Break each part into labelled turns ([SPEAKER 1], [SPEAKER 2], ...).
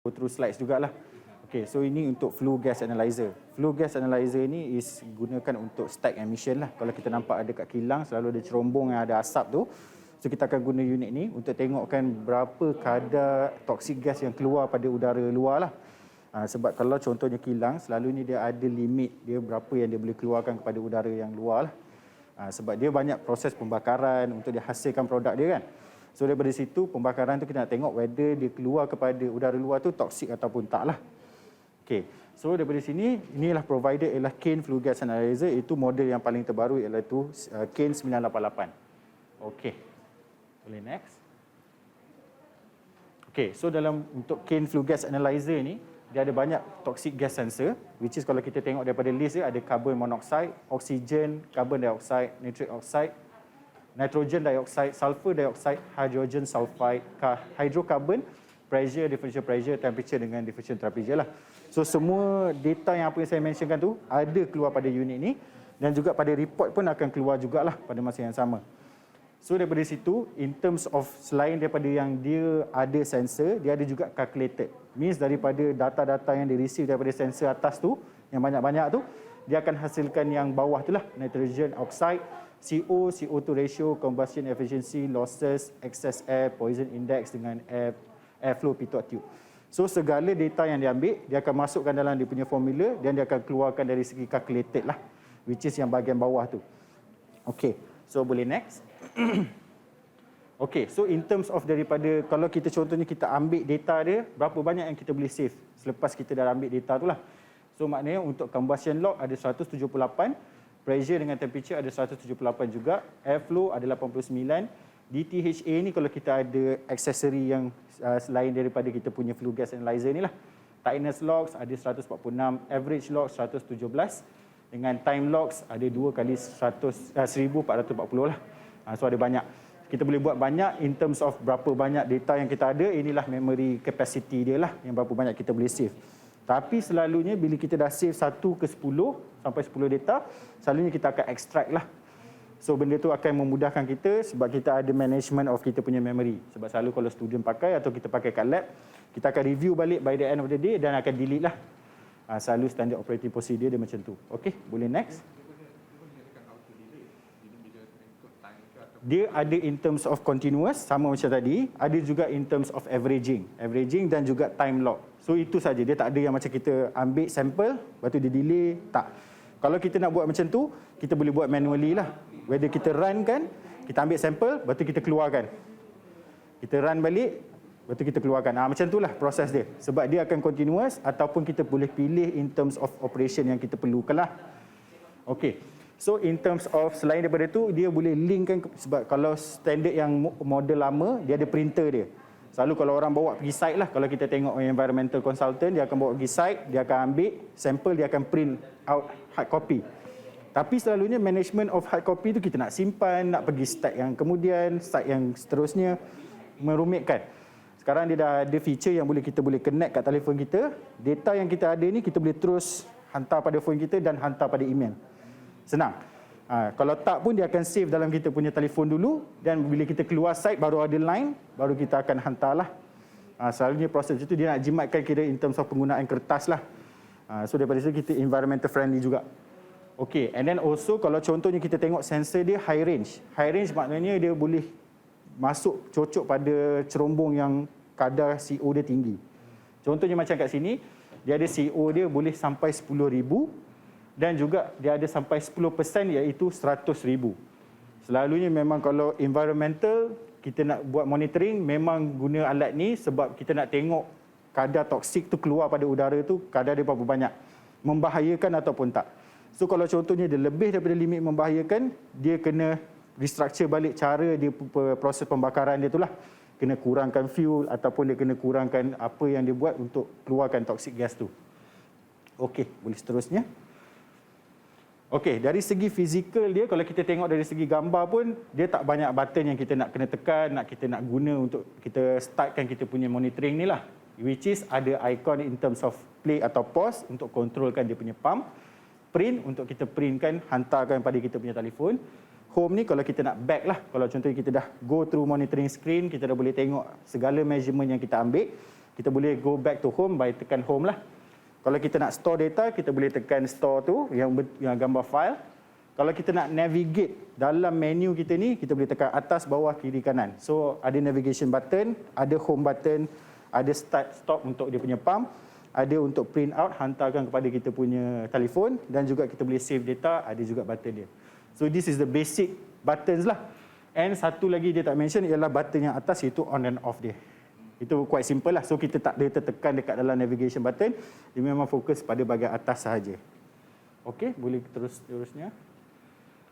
[SPEAKER 1] go through slides jugalah. Okay, so ini untuk flue gas analyzer. Flue gas analyzer ni is gunakan untuk stack emission lah. Kalau kita nampak ada kat kilang selalu ada cerombong yang ada asap tu. So kita akan guna unit ni untuk tengokkan berapa kadar toxic gas yang keluar pada udara luar lah. Sebab kalau contohnya kilang, selalunya dia ada limit dia berapa yang dia boleh keluarkan kepada udara yang luar lah. Sebab dia banyak proses pembakaran untuk dia hasilkan produk dia kan. So daripada situ pembakaran tu kita nak tengok whether dia keluar kepada udara luar tu toksik ataupun tak lah. Okay. So daripada sini, inilah provider ialah Kane Flue Gas Analyzer. Itu model yang paling terbaru iaitu Kane 988. Okay. Boleh next. Okay, so dalam untuk Kane Flue Gas Analyzer ni, dia ada banyak toxic gas sensor, which is kalau kita tengok daripada list dia, ada carbon monoxide, oxygen, carbon dioxide, nitric oxide, nitrogen dioxide, sulfur dioxide, hydrogen sulfide, hydrocarbon, pressure, differential pressure, temperature dengan differential temperature lah. So semua data yang apa yang saya mentionkan tu ada keluar pada unit ni dan juga pada report pun akan keluar jugalah pada masa yang sama. So daripada situ, in terms of selain daripada yang dia ada sensor, dia ada juga calculated. Means daripada data-data yang di-receive daripada sensor atas tu, yang banyak-banyak tu, dia akan hasilkan yang bawah tu lah, nitrogen oxide, CO, CO2 ratio, combustion efficiency, losses, excess air, poison index dengan airflow pitot tube. So segala data yang dia ambil, dia akan masukkan dalam dia punya formula dan dia akan keluarkan dari segi calculated lah, which is yang bahagian bawah tu. Okay, so boleh next. Okay, so in terms of daripada, kalau kita contohnya kita ambil data dia, berapa banyak yang kita boleh save selepas kita dah ambil data tu lah. So maknanya untuk combustion log ada 178, pressure dengan temperature ada 178 juga, airflow ada 89, DTHA ni kalau kita ada aksesori yang selain daripada kita punya flue gas analyzer ni lah. Tightness logs ada 146, average logs 117, dengan time logs ada 2 kali 1440 lah. So ada banyak. Kita boleh buat banyak in terms of berapa banyak data yang kita ada, inilah memory capacity dia lah, yang berapa banyak kita boleh save. Tapi selalunya bila kita dah save 1 ke 10 sampai 10 data, selalunya kita akan extract lah. So benda tu akan memudahkan kita sebab kita ada management of kita punya memory. Sebab selalu kalau student pakai atau kita pakai kat lab, kita akan review balik by the end of the day dan akan delete lah. Selalu standard operating procedure dia macam tu. Okay, boleh next. Dia ada in terms of continuous, sama macam tadi. Ada juga in terms of averaging dan juga time log. So itu saja, dia tak ada yang macam kita ambil sampel, lepas tu dia delay, tak. Kalau kita nak buat macam tu, kita boleh buat manually lah. Whether kita run kan, kita ambil sampel, lepas tu kita keluarkan. Kita run balik, lepas tu kita keluarkan. Macam itulah proses dia. Sebab dia akan continuous ataupun kita boleh pilih in terms of operation yang kita perlukan lah. Okay. So in terms of selain daripada tu, dia boleh linkkan, sebab kalau standard yang model lama, dia ada printer dia. Selalu kalau orang bawa pergi site lah, kalau kita tengok environmental consultant, dia akan bawa pergi site, dia akan ambil sampel, dia akan print out hard copy. Tapi selalunya management of hard copy tu kita nak simpan, nak pergi site yang kemudian, site yang seterusnya, merumitkan. Sekarang dia dah ada feature yang kita boleh connect kat telefon kita. Data yang kita ada ni kita boleh terus hantar pada phone kita dan hantar pada email. Senang. Kalau tak pun dia akan save dalam kita punya telefon dulu dan bila kita keluar site baru ada line, baru kita akan hantarlah. Selalunya proses itu dia nak jimatkan kira in terms of penggunaan kertas lah. So daripada situ kita environmental friendly juga. Okay, and then also kalau contohnya kita tengok sensor dia high range. High range maknanya dia boleh masuk cocok pada cerombong yang kadar CO dia tinggi. Contohnya macam kat sini, dia ada CO dia boleh sampai 10,000 dan juga dia ada sampai 10% iaitu 100,000. Selalunya memang kalau environmental, kita nak buat monitoring, memang guna alat ni sebab kita nak tengok kadar toksik tu keluar pada udara tu, kadar dia berapa banyak. Membahayakan ataupun tak. So kalau contohnya dia lebih daripada limit membahayakan, dia kena restructure balik cara dia proses pembakaran dia tu lah. Kena kurangkan fuel ataupun dia kena kurangkan apa yang dia buat untuk keluarkan toxic gas tu. Okey, boleh seterusnya. Okey, dari segi fizikal dia, kalau kita tengok dari segi gambar pun, dia tak banyak button yang kita nak kena tekan, kita nak guna untuk kita startkan kita punya monitoring ni lah. Which is ada icon in terms of play atau pause untuk kontrolkan dia punya pump. Print untuk kita printkan, hantarkan pada kita punya telefon. Home ni kalau kita nak back lah. Kalau contohnya kita dah go through monitoring screen, kita dah boleh tengok segala measurement yang kita ambil. kita boleh go back to home by tekan home lah. Kalau kita nak store data, kita boleh tekan store tu yang gambar file. Kalau kita nak navigate dalam menu kita ni, kita boleh tekan atas, bawah, kiri, kanan. So ada navigation button, ada home button, ada start stop untuk dia punya pump, ada untuk print out, hantarkan kepada kita punya telefon, dan juga kita boleh save data, ada juga button dia. So this is the basic buttons lah. And satu lagi dia tak mention ialah button yang atas, iaitu on and off dia. Itu quite simple lah. So kita tak ada tertekan dekat dalam navigation button. Dia memang fokus pada bahagian atas sahaja. Okey, boleh terusnya.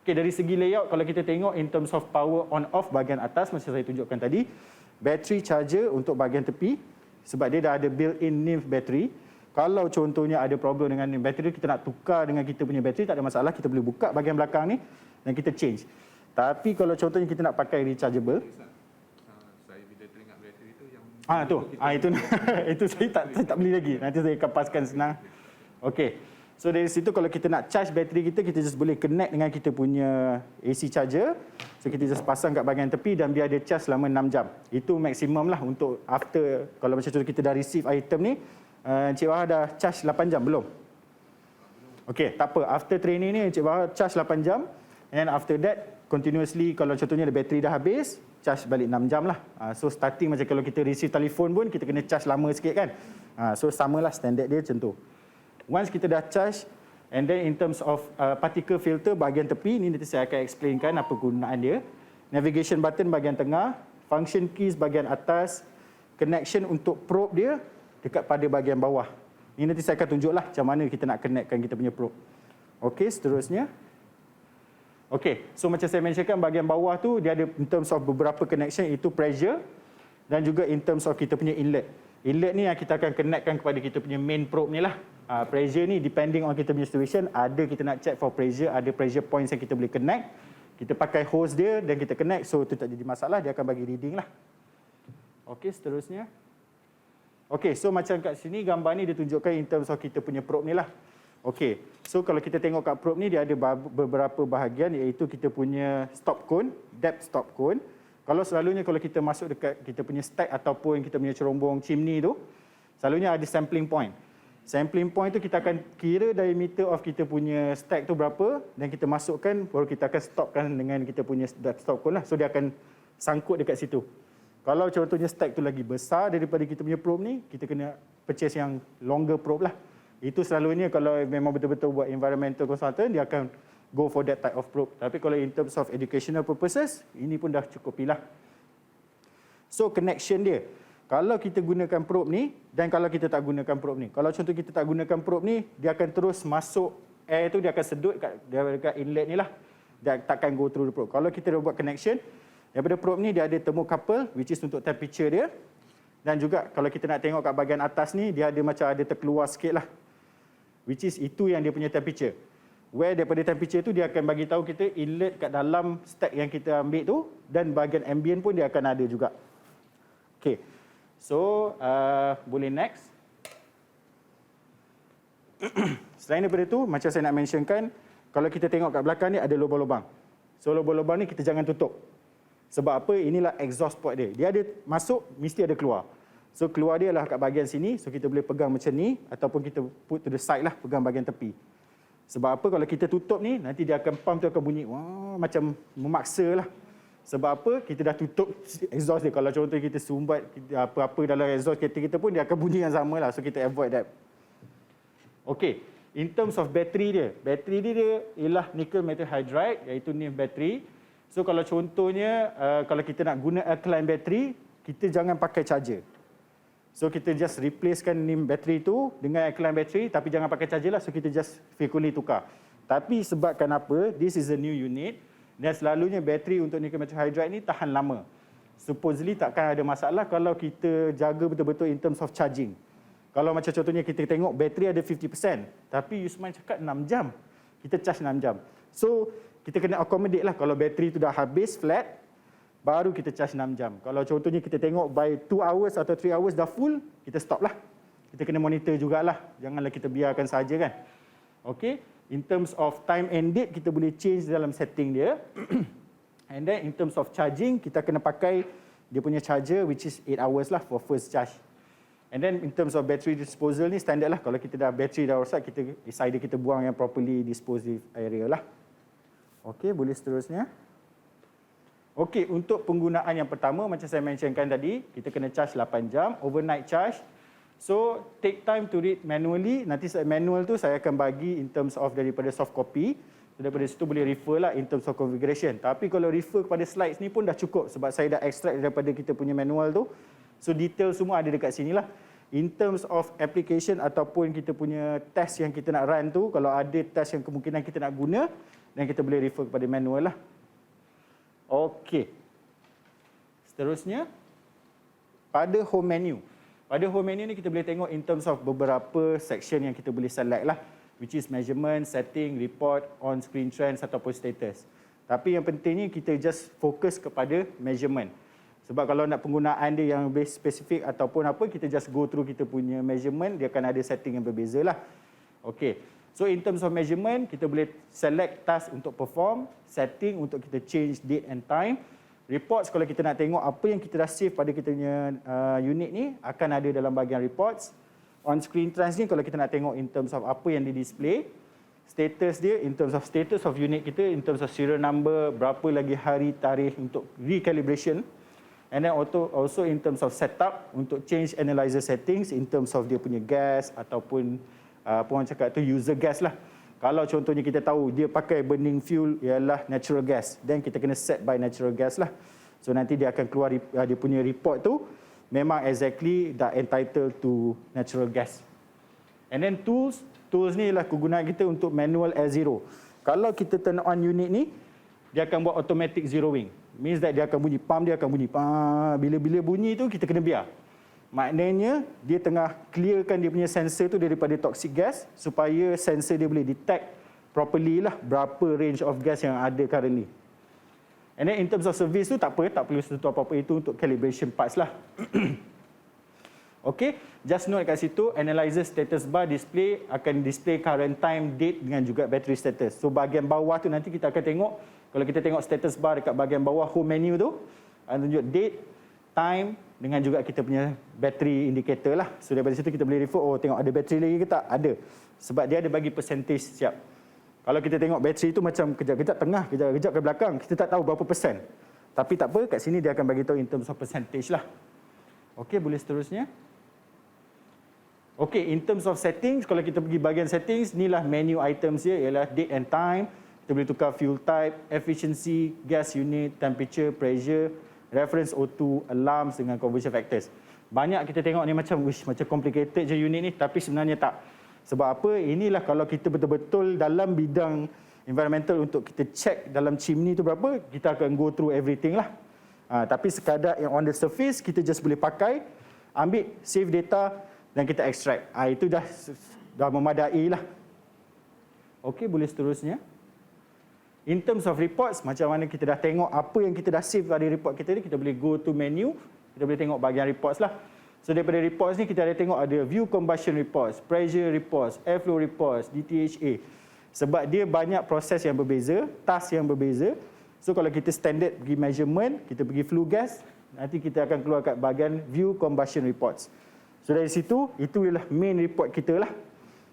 [SPEAKER 1] Okey, dari segi layout, kalau kita tengok in terms of power on off bahagian atas, macam saya tunjukkan tadi, battery charger untuk bahagian tepi, sebab dia dah ada built-in NIF battery. Kalau contohnya ada problem dengan battery, kita nak tukar dengan kita punya battery, tak ada masalah. Kita boleh buka bahagian belakang ni dan kita change. Tapi kalau contohnya kita nak pakai rechargeable, itu saya tak beli lagi. Nanti saya akan paskan senang. Okey. So dari situ kalau kita nak charge bateri kita just boleh connect dengan kita punya AC charger. So kita just pasang kat bahagian tepi dan biar dia charge selama 6 jam. Itu maksimum lah untuk after, kalau macam contoh kita dah receive item ni, Encik Wahab dah charge 8 jam belum? Okey, tak apa. After training ni Encik Wahab charge 8 jam. And after that, continuously kalau contohnya bateri dah habis, charge balik 6 jam lah. So starting macam kalau kita receive telefon pun, kita kena charge lama sikit kan. So samalah standard dia macam tu. Once kita dah charge, and then in terms of particle filter bahagian tepi, ni nanti saya akan explainkan apa gunaan dia. Navigation button bahagian tengah, function keys bahagian atas, connection untuk probe dia dekat pada bahagian bawah. Ni nanti saya akan tunjuklah macam mana kita nak connectkan kita punya probe. Okey, seterusnya. Okey, so macam saya mentionkan bahagian bawah tu dia ada in terms of beberapa connection, itu pressure dan juga in terms of kita punya inlet. Inlet ni yang kita akan connectkan kepada kita punya main probe ni lah. Pressure ni depending on kita punya situation, ada kita nak check for pressure, ada pressure points yang kita boleh connect. Kita pakai hose dia dan kita connect, so tu tak jadi masalah, dia akan bagi reading lah. Okey, seterusnya. Okey, so macam kat sini gambar ni dia tunjukkan in terms of kita punya probe ni lah. Okey, so kalau kita tengok kat probe ni dia ada beberapa bahagian, iaitu kita punya stop cone, depth stop cone. Kalau selalunya kalau kita masuk dekat kita punya stack ataupun kita punya cerombong chimney tu, selalunya ada sampling point. Sampling point tu kita akan kira diameter of kita punya stack tu berapa dan kita masukkan, baru kita akan stopkan dengan kita punya depth stop cone lah. So dia akan sangkut dekat situ. Kalau contohnya stack tu lagi besar daripada kita punya probe ni, kita kena purchase yang longer probe lah. Itu selalunya kalau memang betul-betul buat environmental consultant, dia akan go for that type of probe. Tapi kalau in terms of educational purposes, ini pun dah cukupilah. So connection dia, kalau kita gunakan probe ni dan kalau kita tak gunakan probe ni. Kalau contoh kita tak gunakan probe ni, dia akan terus masuk air tu, dia akan sedut dekat inlet ni lah. Dia takkan go through the probe. Kalau kita dah buat connection, daripada probe ni dia ada thermocouple, which is untuk temperature dia. Dan juga kalau kita nak tengok kat bahagian atas ni, dia ada macam ada terkeluar sikit lah. Which is itu yang dia punya temperature. Where daripada temperature tu dia akan bagi tahu kita inlet kat dalam stack yang kita ambil tu, dan bahagian ambient pun dia akan ada juga. Okay, so boleh next. Selain daripada tu, macam saya nak mentionkan, kalau kita tengok kat belakang ni ada lubang-lubang. So lubang-lubang ni kita jangan tutup. Sebab apa? Inilah exhaust port dia. Dia ada masuk, mesti ada keluar. So keluar dia lah kat bahagian sini, so kita boleh pegang macam ni, ataupun kita put to the side lah, pegang bahagian tepi. Sebab apa? Kalau kita tutup ni, nanti dia akan pump tu akan bunyi, wah, macam memaksa lah. Sebab apa? Kita dah tutup exhaust dia. Kalau contoh kita sumbat apa-apa dalam exhaust kereta kita pun, dia akan bunyi yang sama lah. So kita avoid that. Okay, in terms of battery dia ialah nickel metal hydride, iaitu NIF battery. So kalau contohnya, kalau kita nak guna alkaline battery, kita jangan pakai charger. So kita just replacekan NIM battery tu dengan alkaline battery, tapi jangan pakai charger lah. So kita just physically tukar. Tapi sebabkan apa? This is a new unit. Dan selalunya bateri untuk nickel metal hydride ni tahan lama. Supposedly takkan ada masalah kalau kita jaga betul-betul in terms of charging. Kalau macam contohnya kita tengok bateri ada 50%, tapi Yusman cakap 6 jam. Kita charge 6 jam. So kita kena accommodate lah. Kalau bateri tu dah habis flat, baru kita charge 6 jam. Kalau contohnya kita tengok by 2 hours atau 3 hours dah full, kita stop lah. Kita kena monitor jugalah. Janganlah kita biarkan saja kan. Okay. In terms of time and date, kita boleh change dalam setting dia. And then in terms of charging, kita kena pakai dia punya charger which is 8 hours lah for first charge. And then in terms of battery disposal ni standard lah. Kalau kita dah battery dah rosak, kita either kita buang yang properly disposed area lah. Okey, boleh seterusnya. Okey, untuk penggunaan yang pertama macam saya mentionkan tadi, kita kena charge 8 jam, overnight charge. So, take time to read manually. Nanti manual tu saya akan bagi in terms of daripada soft copy. So, daripada situ boleh refer lah in terms of configuration. Tapi kalau refer kepada slides ni pun dah cukup sebab saya dah extract daripada kita punya manual tu. So, detail semua ada dekat sini lah. In terms of application ataupun kita punya test yang kita nak run tu, kalau ada test yang kemungkinan kita nak guna, dan kita boleh refer kepada manual lah. Okey. Seterusnya, pada home menu. Pada home menu ni kita boleh tengok in terms of beberapa section yang kita boleh select lah. Which is measurement, setting, report, on-screen trends ataupun status. Tapi yang pentingnya kita just fokus kepada measurement. Sebab kalau nak penggunaan dia yang lebih spesifik ataupun apa, kita just go through kita punya measurement, dia akan ada setting yang berbeza lah. Okey. So in terms of measurement, kita boleh select task untuk perform, setting untuk kita change date and time. Reports kalau kita nak tengok apa yang kita dah save pada kita punya unit ni, akan ada dalam bahagian reports. On-screen trends ni kalau kita nak tengok in terms of apa yang di-display. Status dia, in terms of status of unit kita, in terms of serial number, berapa lagi hari, tarikh untuk recalibration. And then also in terms of setup, untuk change analyzer settings, in terms of dia punya gas ataupun apa orang cakap tu user gas lah. Kalau contohnya kita tahu dia pakai burning fuel ialah natural gas, then kita kena set by natural gas lah. So nanti dia akan keluar dia punya report tu, memang exactly dah entitled to natural gas. And then tools ni ialah kegunaan kita untuk manual air zero. Kalau kita turn on unit ni, dia akan buat automatic zeroing. Means that dia akan bunyi, pump dia akan bunyi. Bila-bila bunyi tu kita kena biar. Maknanya dia tengah clearkan dia punya sensor tu daripada toxic gas supaya sensor dia boleh detect properly lah berapa range of gas yang ada currently. And then in terms of service tu tak perlu sentuh apa-apa itu untuk calibration parts lah. Okay, just note kat situ, analyzer status bar display akan display current time, date dengan juga battery status. So bahagian bawah tu nanti kita akan tengok, kalau kita tengok status bar dekat bahagian bawah home menu tu, akan tunjuk date, time dengan juga kita punya battery indicator lah. So daripada situ kita boleh refer, oh tengok ada battery lagi ke tak? Ada. Sebab dia ada bagi percentage siap. Kalau kita tengok bateri tu macam kejap-kejap tengah, kejap-kejap ke belakang, kita tak tahu berapa persen. Tapi tak apa, kat sini dia akan bagi tahu in terms of percentage lah. Okey, boleh seterusnya. Okey, in terms of settings, kalau kita pergi bahagian settings, inilah menu items dia, ialah date and time. Kita boleh tukar fuel type, efficiency, gas unit, temperature, pressure, reference O2, alarms dengan conversion factors. Banyak kita tengok ni macam complicated je unit ni, tapi sebenarnya tak. Sebab apa? Inilah kalau kita betul-betul dalam bidang environmental untuk kita check dalam chimney tu berapa, kita akan go through everything lah. Tapi sekadar yang on the surface, kita just boleh pakai, ambil, save data dan kita extract. Itu dah memadai lah. Okey, boleh seterusnya. In terms of reports, macam mana kita dah tengok apa yang kita dah save pada report kita ni, kita boleh go to menu, kita boleh tengok bahagian reports lah. So daripada reports ni kita ada tengok ada view combustion reports, pressure reports, airflow reports, DTHA. Sebab dia banyak proses yang berbeza, task yang berbeza. So kalau kita standard pergi measurement, kita pergi flue gas, nanti kita akan keluar kat bahagian view combustion reports. So dari situ, itu ialah main report kita lah.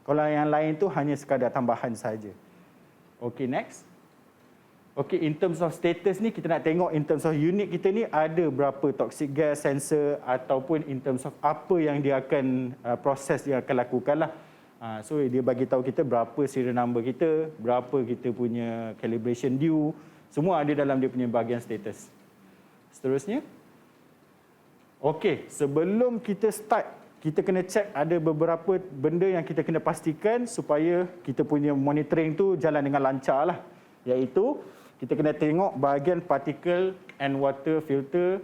[SPEAKER 1] Kalau yang lain tu hanya sekadar tambahan saja. Okay, next. Okay, in terms of status ni, kita nak tengok in terms of unit kita ni ada berapa toxic gas sensor ataupun in terms of apa yang dia akan proses dia akan lakukan lah. So dia bagi tahu kita berapa serial number kita, berapa kita punya calibration due, semua ada dalam dia punya bahagian status. Seterusnya. Okay, sebelum kita start, kita kena check ada beberapa benda yang kita kena pastikan supaya kita punya monitoring tu jalan dengan lancar lah. Iaitu, kita kena tengok bahagian particle and water filter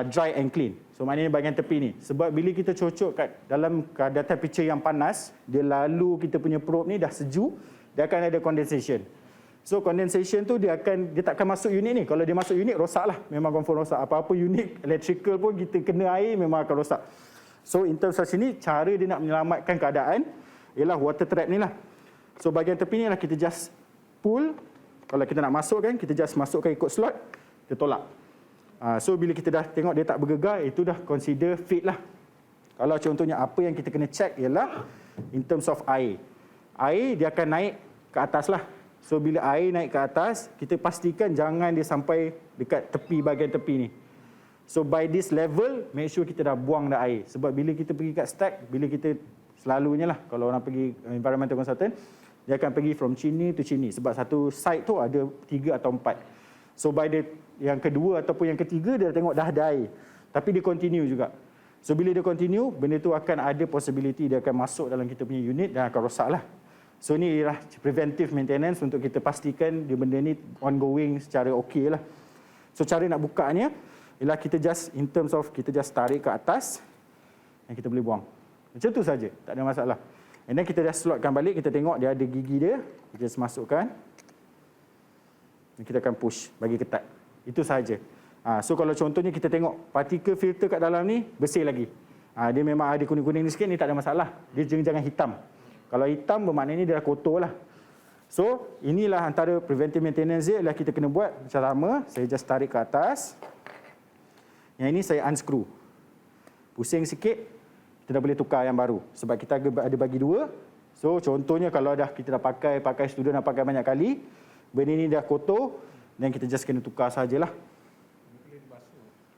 [SPEAKER 1] dry and clean. So maknanya bahagian tepi ni. Sebab bila kita cocok kat dalam keadaan temperature yang panas, dia lalu kita punya probe ni dah sejuk, dia akan ada condensation. So condensation tu dia tak akan masuk unit ni. Kalau dia masuk unit, rosak lah. Memang confirm rosak. Apa-apa unit electrical pun kita kena air, memang akan rosak. So in terms of sini, cara dia nak menyelamatkan keadaan ialah water trap ni lah. So bahagian tepi ni lah kita just pull. Kalau kita nak masukkan, kita just masukkan ikut slot, kita tolak. So bila kita dah tengok dia tak bergegar, itu dah consider fit lah. Kalau contohnya apa yang kita kena check ialah in terms of air. Air dia akan naik ke atas lah. So bila air naik ke atas, kita pastikan jangan dia sampai dekat tepi, bahagian tepi ni. So by this level, make sure kita dah buang dah air. Sebab bila kita pergi kat stack, bila kita selalunya lah, kalau orang pergi environmental consultant, dia akan pergi from sini to sini. Sebab satu site tu ada 3 atau 4. So by yang kedua ataupun yang ketiga, dia tengok dah ada air. Tapi dia continue juga. So bila dia continue, benda tu akan ada possibility dia akan masuk dalam kita punya unit dan akan rosak lah. So ni ialah preventive maintenance untuk kita pastikan dia benda ni ongoing secara okey lah. So cara nak bukanya ialah kita just in terms of kita just tarik ke atas dan kita boleh buang. Macam tu saja, tak ada masalah. And then kita just slotkan balik, kita tengok dia ada gigi dia, kita just masukkan. Dan kita akan push bagi ketat. Itu sahaja. So kalau contohnya kita tengok partikel filter kat dalam ni bersih lagi. Dia memang ada kuning-kuning ni sikit, ni tak ada masalah. Dia jangan hitam. Kalau hitam bermaknanya dia dah kotor lah. So inilah antara preventive maintenance dia, ialah kita kena buat macam sama. Saya just tarik ke atas. Yang ini saya unscrew. Pusing sikit, kita dah boleh tukar yang baru. Sebab kita ada bagi 2. So contohnya kalau kita dah pakai student dah pakai banyak kali, benda ni dah kotor, dan kita just kena tukar sajalah.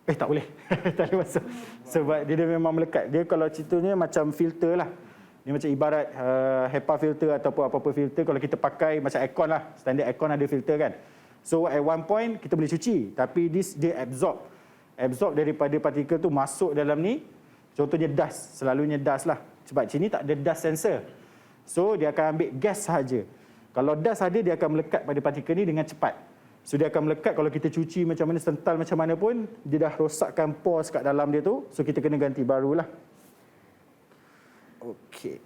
[SPEAKER 1] Tak boleh. Tak boleh basuh. Sebab dia memang melekat. Dia kalau ceritanya macam filter lah. Dia macam ibarat HEPA filter ataupun apa-apa filter. Kalau kita pakai macam aircon lah. Standard aircon ada filter kan. So at one point kita boleh cuci. Tapi dia absorb daripada partikel tu masuk dalam ni. Contohnya dust. Selalunya dust lah. Sebab sini tak ada dust sensor. So dia akan ambil gas sahaja. Kalau dust ada, dia akan melekat pada partikel ni dengan cepat. So dia akan melekat kalau kita cuci macam mana, sental macam mana pun, dia dah rosakkan pores kat dalam dia tu. So kita kena ganti barulah. Okey.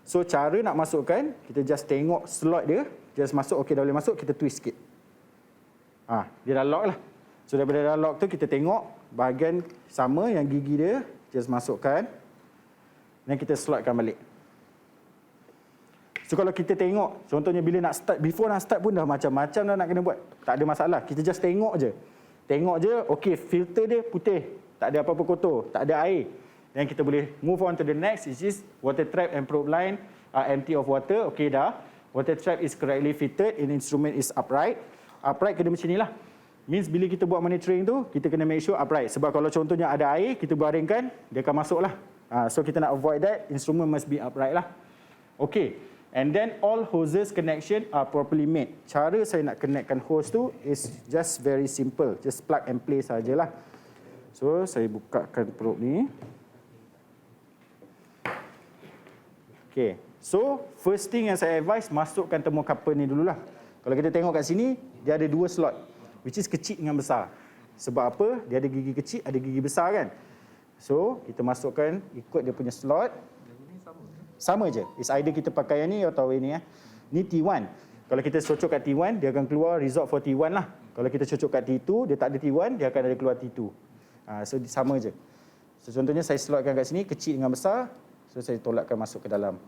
[SPEAKER 1] So cara nak masukkan, kita just tengok slot dia, just masuk, okey dah boleh masuk, kita twist sikit. Dia dah lock lah. So daripada dah lock tu, kita tengok bahagian sama yang gigi dia, just masukkan. Dan kita slotkan balik. So kalau kita tengok, contohnya bila nak start, before nak start pun dah macam-macam dah nak kena buat. Tak ada masalah, kita just tengok je. Tengok je, okey filter dia putih. Tak ada apa-apa kotor, tak ada air. Dan kita boleh move on to the next, which is water trap and probe line are empty of water. Okey dah. Water trap is correctly fitted, and instrument is upright. Upright kena macam inilah. Means bila kita buat monitoring tu, kita kena make sure upright. Sebab kalau contohnya ada air, kita baringkan, dia akan masuk lah. So kita nak avoid that, instrument must be upright lah. Okey. And then all hoses connection are properly made. Cara saya nak connectkan hose tu is just very simple. Just plug and play sajalah. So saya bukakan probe ni. Okay. So first thing yang saya advise, masukkan thermocouple ni dululah. Kalau kita tengok kat sini, dia ada 2 slot. Which is kecil dengan besar. Sebab apa? Dia ada gigi kecil, ada gigi besar kan. So kita masukkan ikut dia punya slot. Sama je. It's either kita pakai yang ni atau yang ni. Ni T1. Kalau kita cocok kat T1, dia akan keluar result for T1 lah. Kalau kita cocok kat T2, dia tak ada T1, dia akan ada keluar T2. So sama je. So contohnya saya slotkan kat sini, kecil dengan besar. So saya tolakkan masuk ke dalam.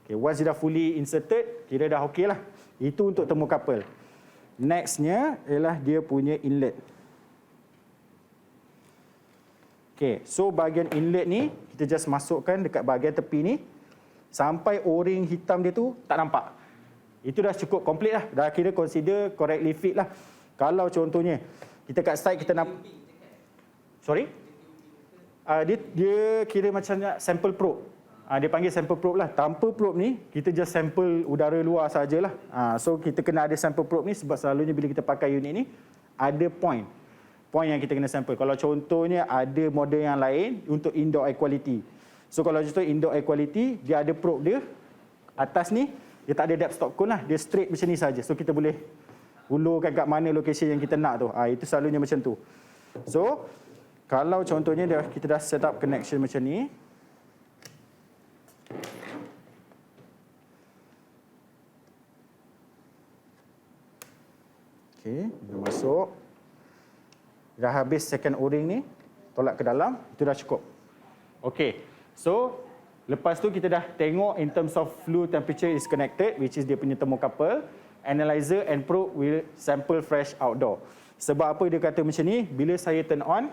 [SPEAKER 1] Okay, once dia dah fully inserted, kira dah okey lah. Itu untuk thermocouple. Nextnya ialah dia punya inlet. Okay, so bahagian inlet ni, kita just masukkan dekat bahagian tepi ni. Sampai o-ring hitam dia tu tak nampak. Itu dah cukup complete lah. Dah kira consider correctly fit lah. Kalau contohnya kita kat site kita nak, sorry? Dia kira macam sample probe. Dia panggil sample probe lah. Tanpa probe ni, kita just sample udara luar sajalah. So kita kena ada sample probe ni sebab selalunya bila kita pakai unit ni, ada point yang kita kena sample. Kalau contohnya ada model yang lain untuk indoor air quality. So kalau contoh indoor air quality, dia ada probe dia. Atas ni, dia tak ada depth stop cone lah. Dia straight macam ni saja. So kita boleh ulurkan kat mana location yang kita nak tu. Itu selalunya macam tu. So, kalau contohnya kita dah set up connection macam ni. Okay, dia masuk. Dah habis second o-ring ni. Tolak ke dalam, itu dah cukup. Okay. So, lepas tu kita dah tengok in terms of fluid temperature is connected, which is dia punya thermocouple. Analyzer and probe will sample fresh outdoor. Sebab apa dia kata macam ni? Bila saya turn on,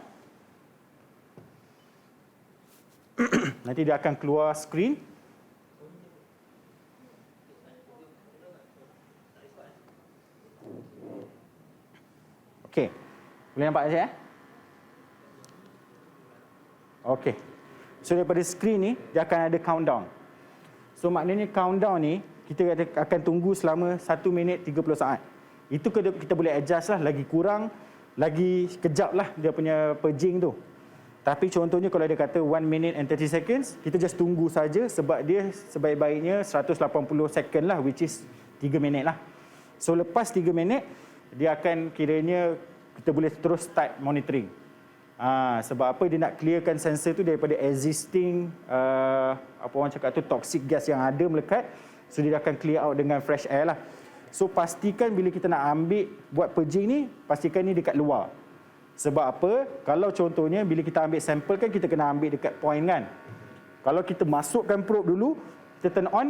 [SPEAKER 1] nanti dia akan keluar screen. Okey. Boleh nampak saya? Okey. So daripada screen ni dia akan ada countdown. So maknanya countdown ni kita akan tunggu selama 1 minit 30 saat. Itu kita boleh adjust lah, lagi kurang, lagi kejap lah dia punya purging tu. Tapi contohnya kalau dia kata 1 minute and 30 seconds, kita just tunggu saja sebab dia sebaik-baiknya 180 second lah, which is 3 minit lah. So lepas 3 minit, dia akan kiranya kita boleh terus start monitoring. Sebab apa, dia nak clearkan sensor tu daripada existing apa orang cakap tu, toxic gas yang ada melekat. So dia akan clear out dengan fresh air lah. So pastikan bila kita nak ambil buat purging ni, pastikan ni dekat luar. Sebab apa? Kalau contohnya bila kita ambil sampel kan kita kena ambil dekat point kan. Kalau kita masukkan probe dulu, kita turn on,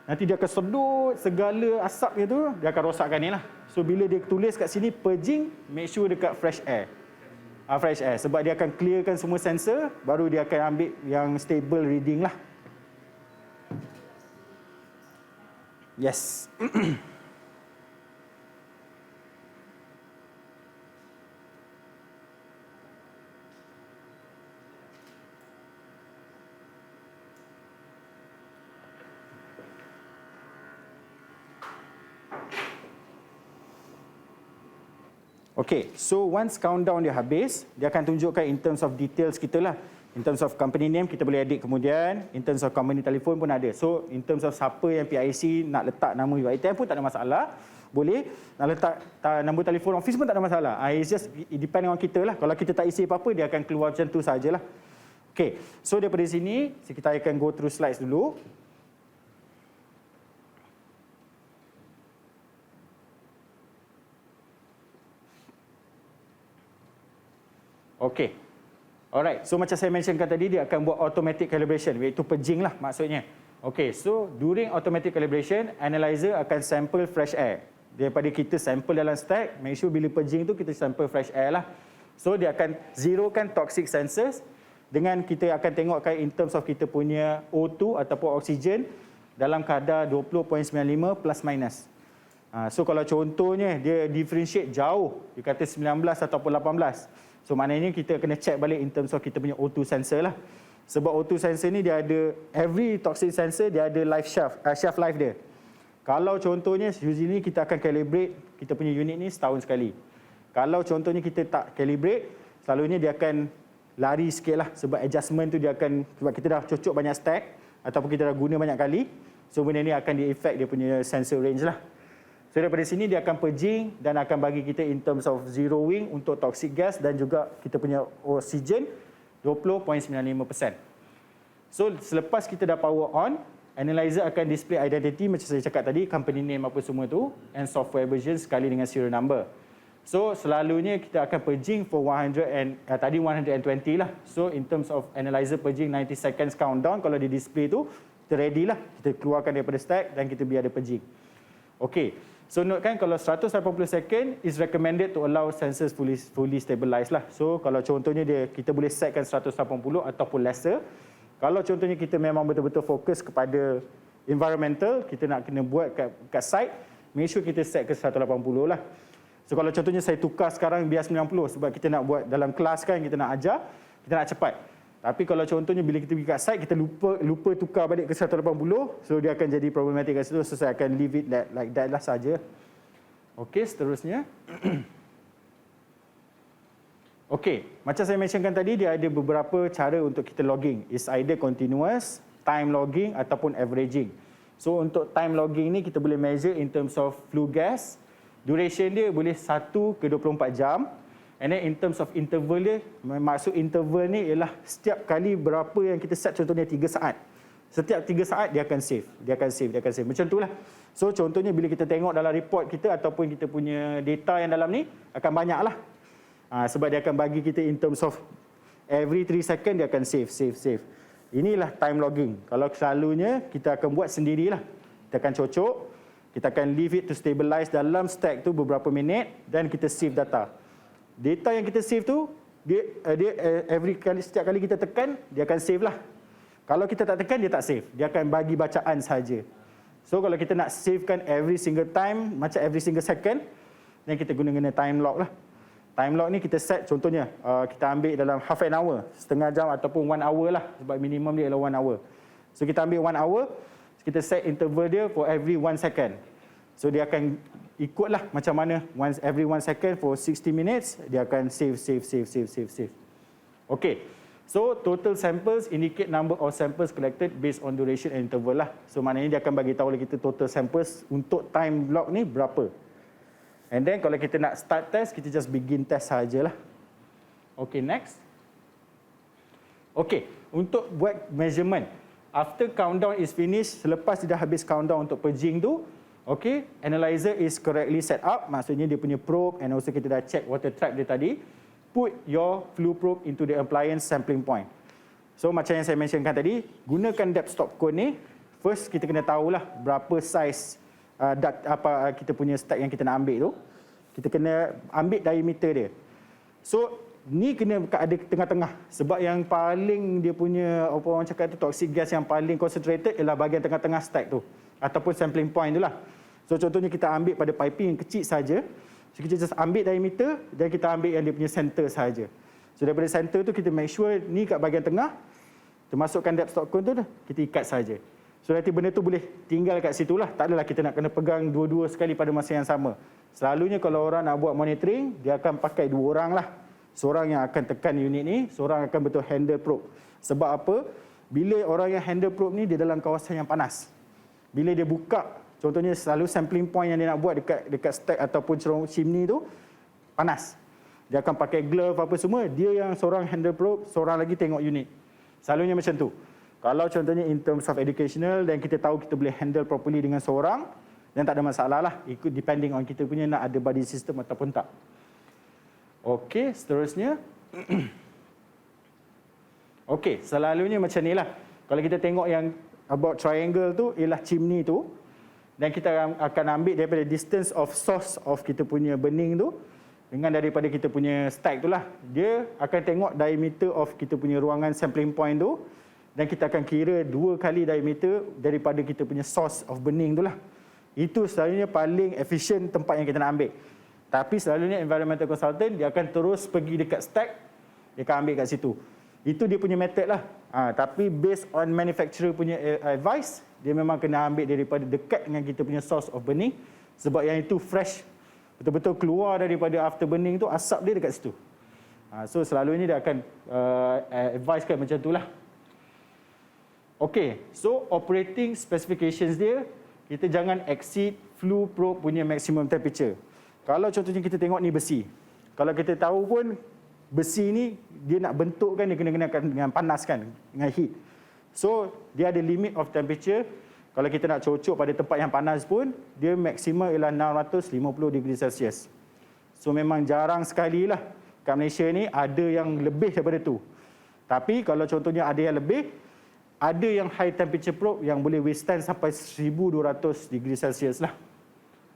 [SPEAKER 1] nanti dia akan sedut segala asapnya tu, dia akan rosakkan ni lah. So bila dia tulis kat sini purging, make sure dekat fresh air. Fresh air. Sebab dia akan clearkan semua sensor, baru dia akan ambil yang stable reading lah. Yes. Okay, so once countdown dia habis, dia akan tunjukkan in terms of details kita lah. In terms of company name, kita boleh edit kemudian. In terms of company telefon pun ada. So, in terms of siapa yang PIC nak letak nama UiTM pun tak ada masalah. Boleh. Nak letak nombor telefon office pun tak ada masalah. It's just, it depend on kita lah. Kalau kita tak isi apa-apa, dia akan keluar macam tu sajalah. Okay, so daripada sini, kita akan go through slides dulu. Okay. Alright, so macam saya mentionkan tadi, dia akan buat automatic calibration, iaitu purging lah maksudnya. Okay, so during automatic calibration, analyzer akan sample fresh air. Daripada kita sample dalam stack, make sure bila purging tu kita sample fresh air lah. So dia akan zerokan toxic sensors dengan kita akan tengokkan in terms of kita punya O2 ataupun oksigen dalam kadar 20.95 plus minus. So kalau contohnya dia differentiate jauh, dia kata 19 ataupun 18. So maknanya kita kena check balik in terms of kita punya O2 sensor lah. Sebab O2 sensor ni dia ada, every toxic sensor dia ada life shelf life dia. Kalau contohnya usually kita akan calibrate kita punya unit ni setahun sekali. Kalau contohnya kita tak calibrate, selalunya dia akan lari sikit lah. Sebab adjustment tu dia akan, sebab kita dah cocok banyak stack ataupun kita dah guna banyak kali, so benda ni akan di-effect dia punya sensor range lah. So daripada sini dia akan purging dan akan bagi kita in terms of zeroing untuk toxic gas dan juga kita punya oksigen 20.95%. So selepas kita dah power on, analyzer akan display identity macam saya cakap tadi, company name apa semua tu, and software version sekali dengan serial number. So selalunya kita akan purging for 120 lah. So in terms of analyzer purging 90 seconds countdown, kalau di display tu kita ready lah, kita keluarkan daripada stack dan kita biar dia purging. Okay. So note kan kalau 180 second is recommended to allow sensors fully stabilized lah. So kalau contohnya kita boleh setkan 180 ataupun lesser. Kalau contohnya kita memang betul-betul fokus kepada environmental, kita nak kena buat kat site, make sure kita set ke 180 lah. So kalau contohnya saya tukar sekarang biar 90 sebab kita nak buat dalam kelas kan, kita nak ajar, kita nak cepat. Tapi kalau contohnya bila kita pergi kat site, kita lupa tukar balik ke 180, so dia akan jadi problematik kat situ. So saya akan leave it like that lah saja. Okey, seterusnya. Okey, macam saya mentionkan tadi, dia ada beberapa cara untuk kita logging. It's either continuous, time logging ataupun averaging. So untuk time logging ni kita boleh measure in terms of flue gas. Duration dia boleh 1 ke 24 jam. And then in terms of interval dia, maksud interval ni ialah setiap kali berapa yang kita set, contohnya 3 saat. Setiap 3 saat dia akan save. Macam itulah. So contohnya bila kita tengok dalam report kita ataupun kita punya data yang dalam ni, akan banyak lah. Sebab dia akan bagi kita in terms of every 3 second dia akan save. Inilah time logging. Kalau selalunya kita akan buat sendirilah. Kita akan cocok, kita akan leave it to stabilize dalam stack tu beberapa minit dan kita save data. Data yang kita save tu, dia setiap kali kita tekan, dia akan save lah. Kalau kita tak tekan, dia tak save. Dia akan bagi bacaan saja. So kalau kita nak savekan every single time, macam every single second, then kita guna time lock lah. Time lock ni kita set, contohnya kita ambil dalam half an hour, setengah jam ataupun 1 hour lah, sebab minimum dia adalah 1 hour. So kita ambil 1 hour, kita set interval dia for every 1 second. So dia akan ikutlah macam mana every 1 second for 60 minutes, dia akan save. Okay. So total samples indicate number of samples collected based on duration and interval lah. So maknanya dia akan bagi tahu kita total samples untuk time lock ni berapa. And then kalau kita nak start test, kita just begin test sajalah. Okay, next. Okay, untuk buat measurement, after countdown is finished, selepas dia dah habis countdown untuk purging tu, okay, analyzer is correctly set up, maksudnya dia punya probe and also kita dah check water trap dia tadi. Put your flu probe into the appliance sampling point. So macam yang saya mentionkan tadi, gunakan depth stop cone ni. First kita kena tahulah berapa size kita punya stack yang kita nak ambil tu. Kita kena ambil diameter dia. So ni kena ada tengah-tengah, sebab yang paling dia punya apa orang cakap tu toxic gas yang paling concentrated ialah bahagian tengah-tengah stack tu ataupun sampling point tu lah. So contohnya kita ambil pada piping yang kecil saja. So kita just ambil diameter dan kita ambil yang dia punya center saja. So daripada center tu kita make sure ni kat bahagian tengah, kita masukkan depth stop cone tu, kita ikat saja. So nanti benda tu boleh tinggal kat situ lah. Tak adalah kita nak kena pegang dua-dua sekali pada masa yang sama. Selalunya kalau orang nak buat monitoring, dia akan pakai 2 orang lah. Seorang yang akan tekan unit ni, seorang akan betul handle probe. Sebab apa? Bila orang yang handle probe ni dia dalam kawasan yang panas. Bila dia buka, contohnya selalu sampling point yang dia nak buat dekat stack ataupun cerong chimney tu panas. Dia akan pakai glove apa semua, dia yang seorang handle probe, seorang lagi tengok unit. Selalunya macam tu. Kalau contohnya in terms of educational dan kita tahu kita boleh handle properly dengan seorang, dan tak ada masalah lah. Ikut depending on kita punya nak ada body system ataupun tak. Okey, seterusnya. Okey, selalunya macam ni lah. Kalau kita tengok yang about triangle tu ialah chimney tu, dan kita akan ambil daripada distance of source of kita punya burning tu dengan daripada kita punya stack tu lah. Dia akan tengok diameter of kita punya ruangan sampling point tu, dan kita akan kira 2 kali diameter daripada kita punya source of burning tu lah. Itu selalunya paling efisien tempat yang kita nak ambil. Tapi selalunya environmental consultant dia akan terus pergi dekat stack, dia akan ambil kat situ. Itu dia punya method lah. Tapi based on manufacturer punya advice, dia memang kena ambil daripada dekat dengan kita punya source of burning. Sebab yang itu fresh, betul-betul keluar daripada after burning tu, asap dia dekat situ. So selalunya dia akan advisekan macam itulah. Okay, so operating specifications dia, kita jangan exceed flue probe punya maximum temperature. Kalau contohnya kita tengok ni besi. Kalau kita tahu pun besi ni dia nak bentuk kan, dia kena dengan panas kan, dengan heat. So dia ada limit of temperature. Kalau kita nak cocok pada tempat yang panas pun, dia maksimum ialah 650 degree Celsius. So memang jarang sekali lah kat Malaysia ni ada yang lebih daripada tu. Tapi kalau contohnya ada yang lebih, ada yang high temperature probe yang boleh withstand sampai 1200 degree Celsius lah.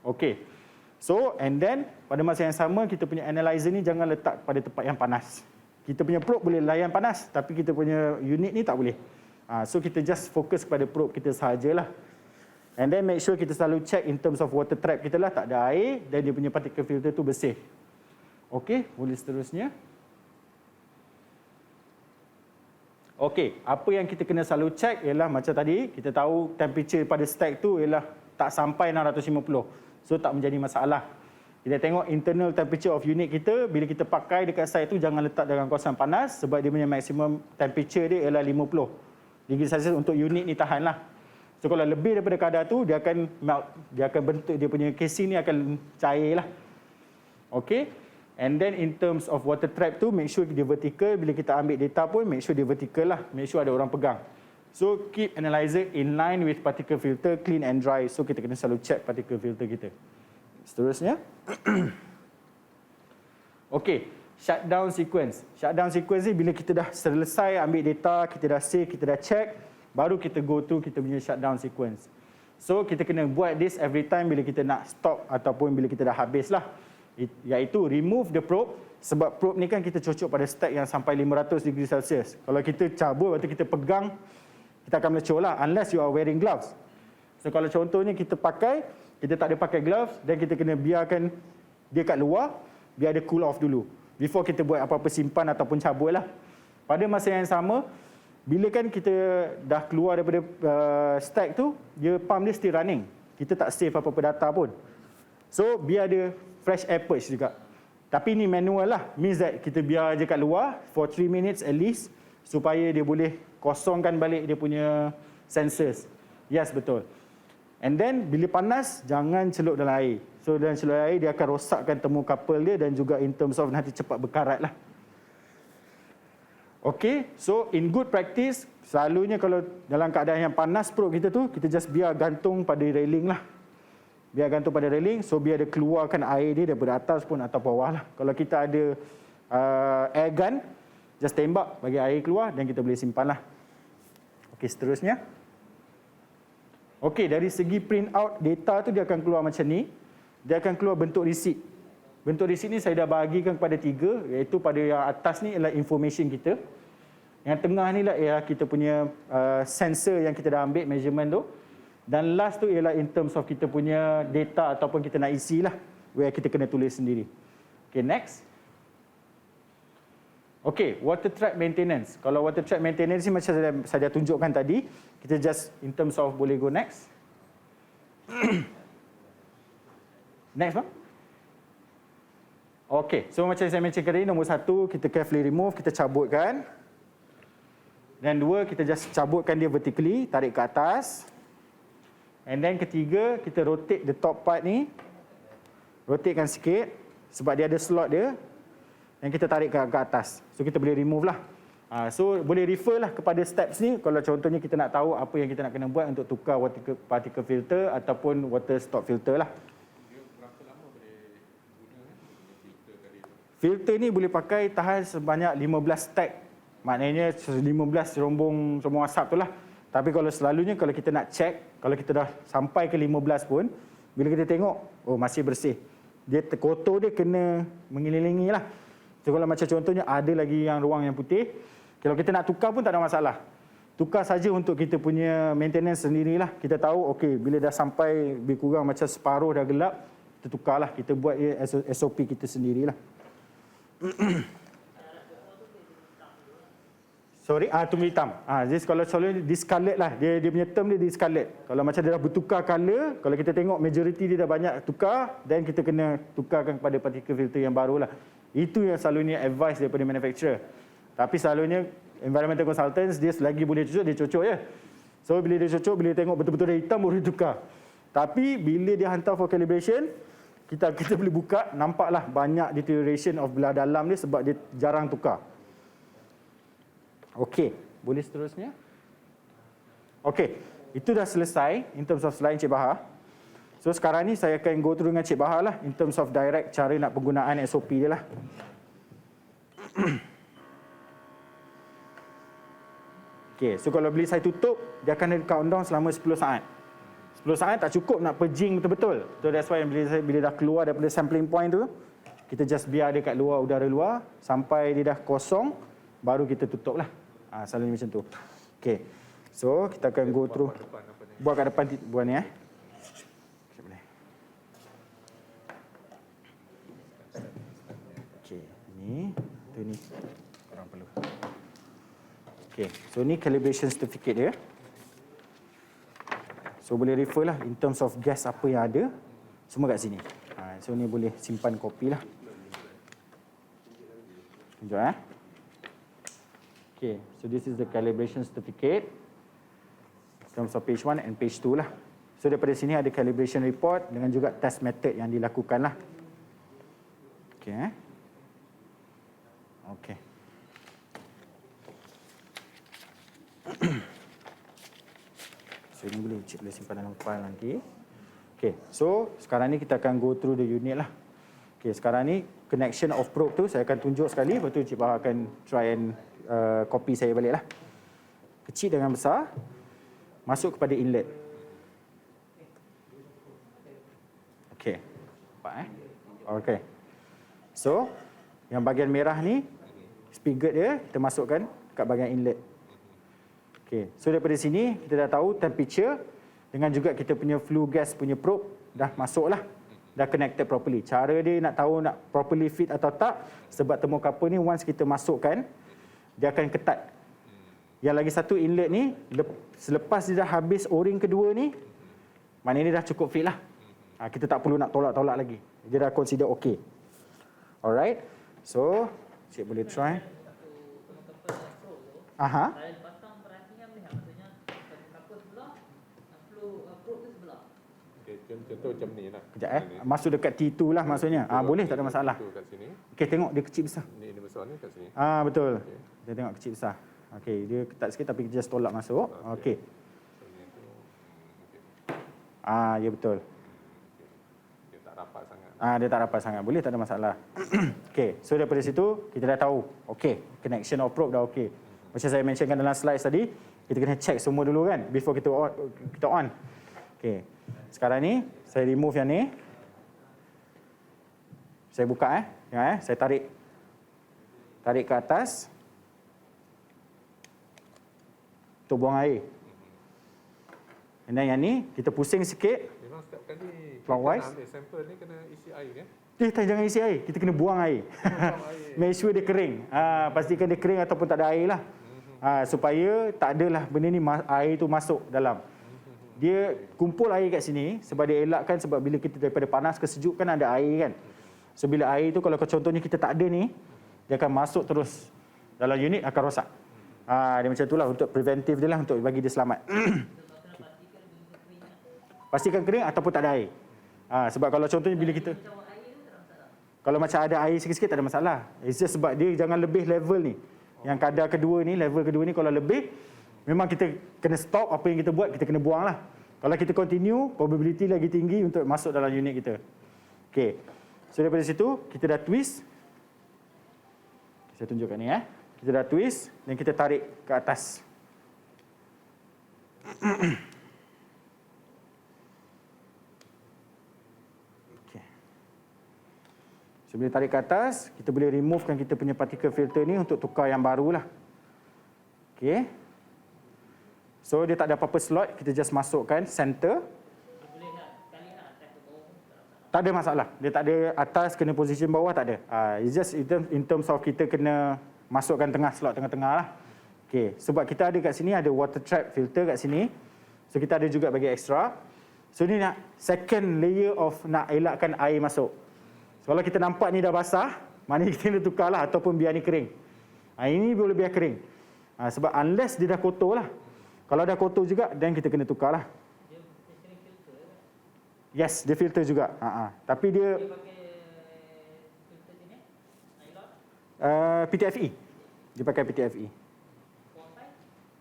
[SPEAKER 1] Okay. So, and then pada masa yang sama, kita punya analyzer ni jangan letak pada tempat yang panas. Kita punya probe boleh layan panas, tapi kita punya unit ni tak boleh. So, kita just fokus kepada probe kita sahajalah. And then make sure kita selalu check in terms of water trap kita lah, tak ada air dan dia punya particle filter tu bersih. Okay, boleh seterusnya. Okey, apa yang kita kena selalu check ialah macam tadi, kita tahu temperature pada stack tu ialah tak sampai 650. So tak menjadi masalah. Kita tengok internal temperature of unit kita, bila kita pakai dekat site tu jangan letak dalam kawasan panas sebab dia punya maximum temperature dia ialah 50 degree Celsius untuk unit ni tahan lah. So kalau lebih daripada kadar tu, dia akan melt, dia akan bentuk, dia punya casing ni akan cair lah. Okey. And then in terms of water trap tu, make sure dia vertical. Bila kita ambil data pun, make sure dia vertical lah. Make sure ada orang pegang. So keep analyzer in line with particle filter, clean and dry. So kita kena selalu check particle filter kita. Seterusnya. Okay, shutdown sequence. Shutdown sequence ni bila kita dah selesai ambil data, kita dah save, kita dah check, baru kita go to kita punya shutdown sequence. So kita kena buat this every time bila kita nak stop ataupun bila kita dah habis lah. Iaitu remove the probe, sebab probe ni kan kita cocok pada stack yang sampai 500 degree Celsius. Kalau kita cabut waktu kita pegang, kita akan melecur lah unless you are wearing gloves. So kalau contohnya kita tak ada pakai gloves dan kita kena biarkan dia kat luar, biar dia cool off dulu before kita buat apa-apa simpan ataupun cabut lah. Pada masa yang sama, bila kan kita dah keluar daripada stack tu, pump dia still running. Kita tak save apa-apa data pun. So biar dia fresh air purge juga. Tapi ni manual lah, means that kita biar je kat luar for 3 minutes at least supaya dia boleh kosongkan balik dia punya sensors. Yes, betul. And then bila panas, jangan celup dalam air. So dalam celup air, dia akan rosakkan termokapel dia dan juga in terms of nanti cepat berkarat lah. Okay, so in good practice, selalunya kalau dalam keadaan yang panas perut kita tu, kita just biar gantung pada railing lah. Biar gantung pada railing, so biar dia keluarkan air dia daripada atas pun atau bawah lah. Kalau kita ada air gun, just tembak bagi air keluar dan kita boleh simpan lah. Okay, seterusnya. Okay, dari segi print out data tu dia akan keluar macam ni. Dia akan keluar bentuk receipt. Bentuk receipt ni saya dah bahagikan kepada 3, iaitu pada yang atas ni ialah information kita. Yang tengah ni lah ialah kita punya sensor yang kita dah ambil measurement tu. Dan last tu ialah in terms of kita punya data ataupun kita nak isi lah, where kita kena tulis sendiri. Okay, next. Okay, water trap maintenance. Kalau water trap maintenance ni macam saya dah tunjukkan tadi, kita just in terms of boleh go next. Next bang. Okay, so macam saya mention tadi, nombor 1 kita carefully remove, kita cabutkan. Dan 2 kita just cabutkan dia vertically, tarik ke atas. And then ketiga, kita rotate the top part ni. Rotatekan sikit sebab dia ada slot dia. Dan kita tarik ke atas. So kita boleh remove lah. So boleh refer lah kepada steps ni kalau contohnya kita nak tahu apa yang kita nak kena buat untuk tukar water particle filter ataupun water stop filter lah.
[SPEAKER 2] Berapa lama boleh guna filter tadi tu?
[SPEAKER 1] Filter ni boleh pakai tahan sebanyak 15 stack. Maknanya 15 rombong asap tu lah. Tapi kalau selalunya kalau kita nak check, kalau kita dah sampai ke 15 pun, bila kita tengok, oh masih bersih. Dia kotor dia kena mengelilingi lah. So kalau macam contohnya ada lagi yang ruang yang putih, kalau kita nak tukar pun tak ada masalah. Tukar saja untuk kita punya maintenance sendirilah. Kita tahu, okey, bila dah sampai lebih kurang macam separuh dah gelap, kita tukarlah. Kita buat SOP kita sendirilah. Sorry, tunggu hitam. Jadi kalau selalu discolored lah. Dia punya term dia discolored. Kalau macam dia dah bertukar color, kalau kita tengok majority dia dah banyak tukar, then kita kena tukarkan kepada particle filter yang baru lah. Itu yang selalunya advice daripada manufacturer. Tapi selalunya environmental consultants, dia selagi boleh cucuk, dia cucuk je. So bila dia cucuk, bila dia tengok betul-betul dah hitam, baru dia tukar. Tapi bila dia hantar for calibration, kita boleh buka, nampaklah banyak deterioration of belah dalam dia sebab dia jarang tukar. Okey, boleh seterusnya? Okey, itu dah selesai in terms of slide Encik Bahar. So sekarang ni saya akan go through dengan Encik Bahar lah in terms of direct cara nak penggunaan SOP dia lah. Okey, so kalau bila saya tutup, dia akan ada countdown selama 10 saat. 10 saat tak cukup nak purging betul-betul. So that's why bila dah keluar daripada sampling point tu, kita just biar dia kat luar, udara luar, sampai dia dah kosong, baru kita tutup lah. Selalunya macam tu. Okay. So, kita akan go through. Buat kat depan, buat ni Okay. Ni. Tu ni. Korang perlu. Okay. So, ni calibration certificate dia. So, boleh refer lah in terms of gas apa yang ada. Semua kat sini. So, ni boleh simpan kopi lah. Tunjuk Okay, so this is the calibration certificate in terms of page 1 and page 2 lah. So daripada sini ada calibration report dengan juga test method yang dilakukan lah. Okay. Okay. So ini boleh simpan dalam file nanti. Okay, so sekarang ni kita akan go through the unit lah. Okay, sekarang ni connection of probe tu saya akan tunjuk sekali, lepas tu Encik Bahar akan try and copy saya balik lah. Kecil dengan besar, masuk kepada inlet. Okay, nampak Okay. So, yang bahagian merah ni, spigot dia, kita masukkan kat bahagian inlet. Okey, so daripada sini kita dah tahu temperature dengan juga kita punya flue gas punya probe dah masuk lah. Dah connected properly. Cara dia nak tahu nak properly fit atau tak, sebab thermocouple ni once kita masukkan, dia akan ketat. Yang lagi satu inlet ni, selepas dia dah habis o-ring kedua ni, maknanya dia dah cukup fit lah. Kita tak perlu nak tolak-tolak lagi. Dia dah consider okey. Alright. So, cik boleh try. Aha.
[SPEAKER 2] Contoh macam ni lah.
[SPEAKER 1] Kejap masuk dekat T2 lah maksudnya. Boleh, tak ada masalah.
[SPEAKER 2] Kat sini.
[SPEAKER 1] Okey, tengok dia kecil besar.
[SPEAKER 2] Ni besar ni kat sini.
[SPEAKER 1] Betul. Kita tengok kecil besar. Okey, dia ketat sikit tapi kita just tolak masuk. Okey. Ya betul.
[SPEAKER 2] Dia tak rapat sangat.
[SPEAKER 1] Dia tak rapat sangat. Boleh, tak ada masalah. Okey, so daripada situ kita dah tahu. Okey, connection of probe dah okey. Macam saya mentionkan dalam slide tadi, kita kena check semua dulu kan before kita on. Okey. Sekarang ni saya remove yang ni. Saya buka tengok saya tarik ke atas untuk buang air. Dan yang ni kita pusing sikit.
[SPEAKER 2] Memang setiap kali
[SPEAKER 1] clockwise.
[SPEAKER 2] kita ambil sampel ni kena isi air kan?
[SPEAKER 1] Jangan isi air. Kita kena buang air. Make sure dia kering. Pastikan dia kering ataupun tak ada air lah. Supaya tak adalah benda ni air tu masuk dalam. Dia kumpul air kat sini sebab dia elakkan, sebab bila kita daripada panas ke sejuk kan ada air kan. So bila air tu kalau contohnya kita tak ada ni, dia akan masuk terus dalam unit, akan rosak. Dia macam itulah untuk preventif dia lah, untuk bagi dia selamat. Pastikan kering ataupun tak ada air. Sebab kalau contohnya bila kita kalau macam ada air sikit-sikit tak ada masalah. It's just sebab dia jangan lebih level ni. Yang kadar kedua ni, level kedua ni kalau lebih, memang kita kena stop apa yang kita buat, kita kena buang lah. Kalau kita continue, probability lagi tinggi untuk masuk dalam unit kita. Okey. So daripada situ, kita dah twist. Saya tunjukkan ni Kita dah twist dan kita tarik ke atas. Okey. So bila tarik ke atas, kita boleh removekan kita punya particle filter ni untuk tukar yang baru lah. Okey. So dia tak ada apa-apa slot, kita just masukkan center. Tak ada masalah. Dia tak ada atas kena position bawah, tak ada. It's just in terms of kita kena masukkan tengah slot tengah-tengah lah. Okay. Sebab kita ada kat sini ada water trap filter kat sini. So kita ada juga bagi extra. So ni nak second layer of nak elakkan air masuk. So, kalau kita nampak ni dah basah, maknanya kita kena tukar lah ataupun biar ni kering. Ini boleh biar kering. Sebab unless dia dah kotor lah. Kalau dah kotor juga, then kita kena tukar lah.
[SPEAKER 3] Dia sering filter kan?
[SPEAKER 1] Yes, dia filter juga. Tapi dia
[SPEAKER 3] Dia pakai filter jenis nylon?
[SPEAKER 1] PTFE. Dia pakai PTFE.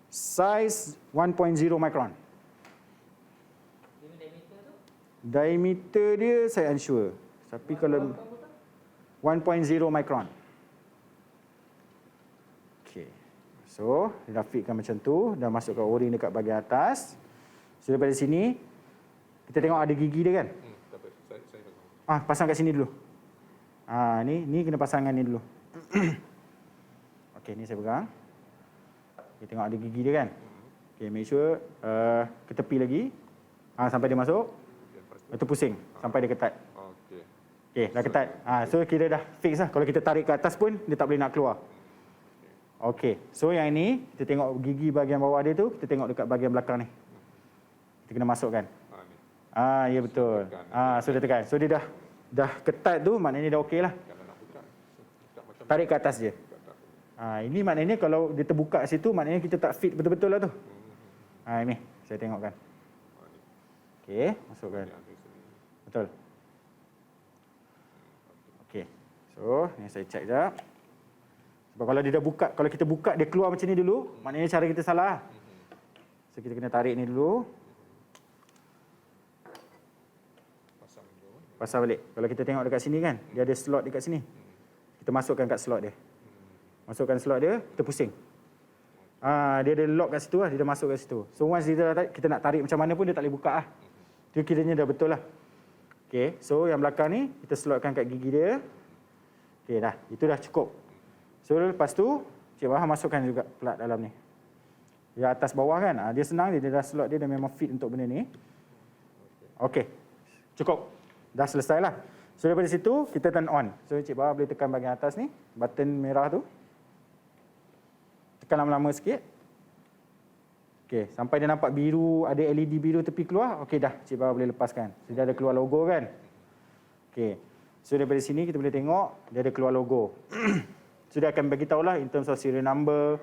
[SPEAKER 1] Size 1.0 micron.
[SPEAKER 3] Dia diameter tu?
[SPEAKER 1] Diameter dia saya unsure. Tapi kalau 1.0 micron. Okay. So, dia dah fitkan macam tu, dah masukkan o-ring dekat bahagian atas. So, daripada sini, kita tengok ada gigi dia kan?
[SPEAKER 2] Tak apa, saya
[SPEAKER 1] Pasang kat sini dulu. Ni kena pasangkan ni dulu. Okey, ni saya pegang. Kita tengok ada gigi dia kan? Okey, make sure ke tepi lagi. Sampai dia masuk. Lepas tu pusing sampai dia ketat. Okey, dah ketat. So kira dah fix lah. Kalau kita tarik ke atas pun dia tak boleh nak keluar. Okey, so yang ini kita tengok gigi bahagian bawah dia tu, kita tengok dekat bahagian belakang ni. Kita kena masukkan. Ya betul. So dia tekan. So dia dah ketat tu, maknanya dah okey lah. Tarik ke atas je. Ini maknanya kalau dia terbuka kat situ, maknanya kita tak fit betul-betul lah tu. Ini saya tengokkan. Okey, masukkan. Betul. Okey. So, ni saya check jap. Sebab kalau dia dah buka, kalau kita buka dia keluar macam ni dulu, maknanya cara kita salah. So kita kena tarik ni dulu. Pasang balik. Kalau kita tengok dekat sini kan, dia ada slot dekat sini. Kita masukkan kat slot dia. Masukkan slot dia, kita pusing. Dia ada lock kat situ lah, dia dah masuk kat situ. So once dia dah tarik, kita nak tarik macam mana pun dia tak boleh buka lah. Itu kiranya dah betul lah. Okay, so yang belakang ni, kita slotkan kat gigi dia. Okay dah, itu dah cukup. So lepas tu, Cik Wahab masukkan juga plat dalam ni. Dia atas bawah kan. Dia senang, dia dah slot dia dah memang fit untuk benda ni. Okey. Cukup. Dah selesai lah. So daripada situ kita turn on. So Cik Bara boleh tekan bahagian atas ni, button merah tu. Tekan lama-lama sikit. Okey, sampai dia nampak biru, ada LED biru tepi keluar. Okey dah, Cik Bara boleh lepaskan. So dia ada keluar logo kan. Okey. So daripada sini kita boleh tengok dia ada keluar logo. So dia akan bagi tahulah in terms of serial number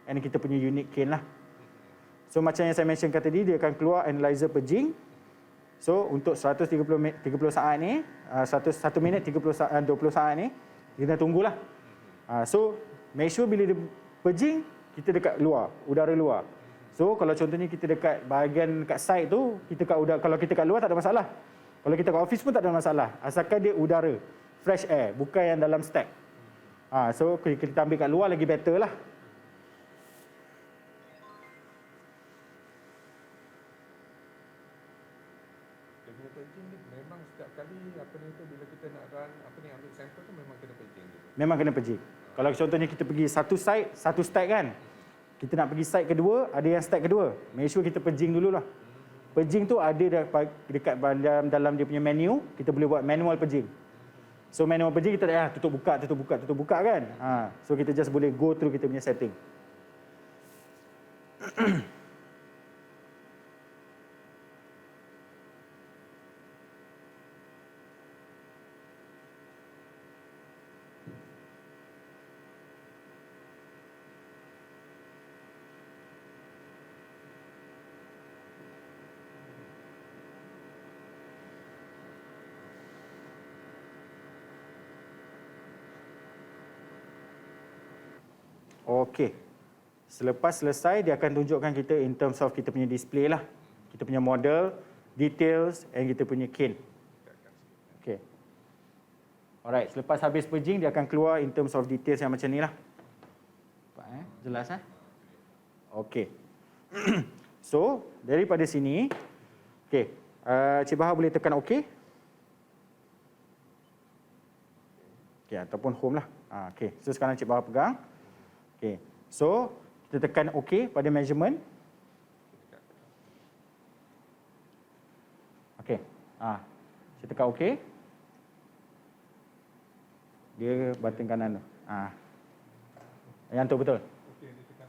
[SPEAKER 1] and kita punya unique cane lah. So macam yang saya mentionkan tadi, dia akan keluar analyzer per jing. So untuk 30 saat ni, 1 minit 20 saat ni, kita tunggulah. So make sure bila dia pejing, kita dekat luar, udara luar. So kalau contohnya kita dekat bahagian kat side tu, kita kat udara, kalau kita kat luar tak ada masalah. Kalau kita kat office pun tak ada masalah. Asalkan dia udara, fresh air, bukan yang dalam stack. So kita ambil kat luar lagi better lah.
[SPEAKER 2] Paging ni memang setiap kali apa ni tu bila kita nak run apa ni ambil sampel tu memang kena paging gitu.
[SPEAKER 1] Memang kena pejing. Kalau contohnya kita pergi satu site, satu stack kan. Kita nak pergi site kedua, ada yang stack kedua. Make sure kita pejing dululah. Pejing tu ada dekat dalam dia punya menu, kita boleh buat manual pejing. So manual pejing kita dah tutup buka kan. So kita just boleh go through kita punya setting. Okey. Selepas selesai, dia akan tunjukkan kita in terms of kita punya display lah. Kita punya model, details and kita punya cane. Okey. Alright, selepas habis purging, dia akan keluar in terms of details yang macam ni lah. Nampak, jelas Okey. So, daripada sini, okey, Cik Bahar boleh tekan OK. Okey, ataupun home lah. Okey, so sekarang Cik Bahar pegang. Okey, so kita tekan OK pada measurement. Okey, saya tekan OK. Dia button kanan tu. Yang tu betul.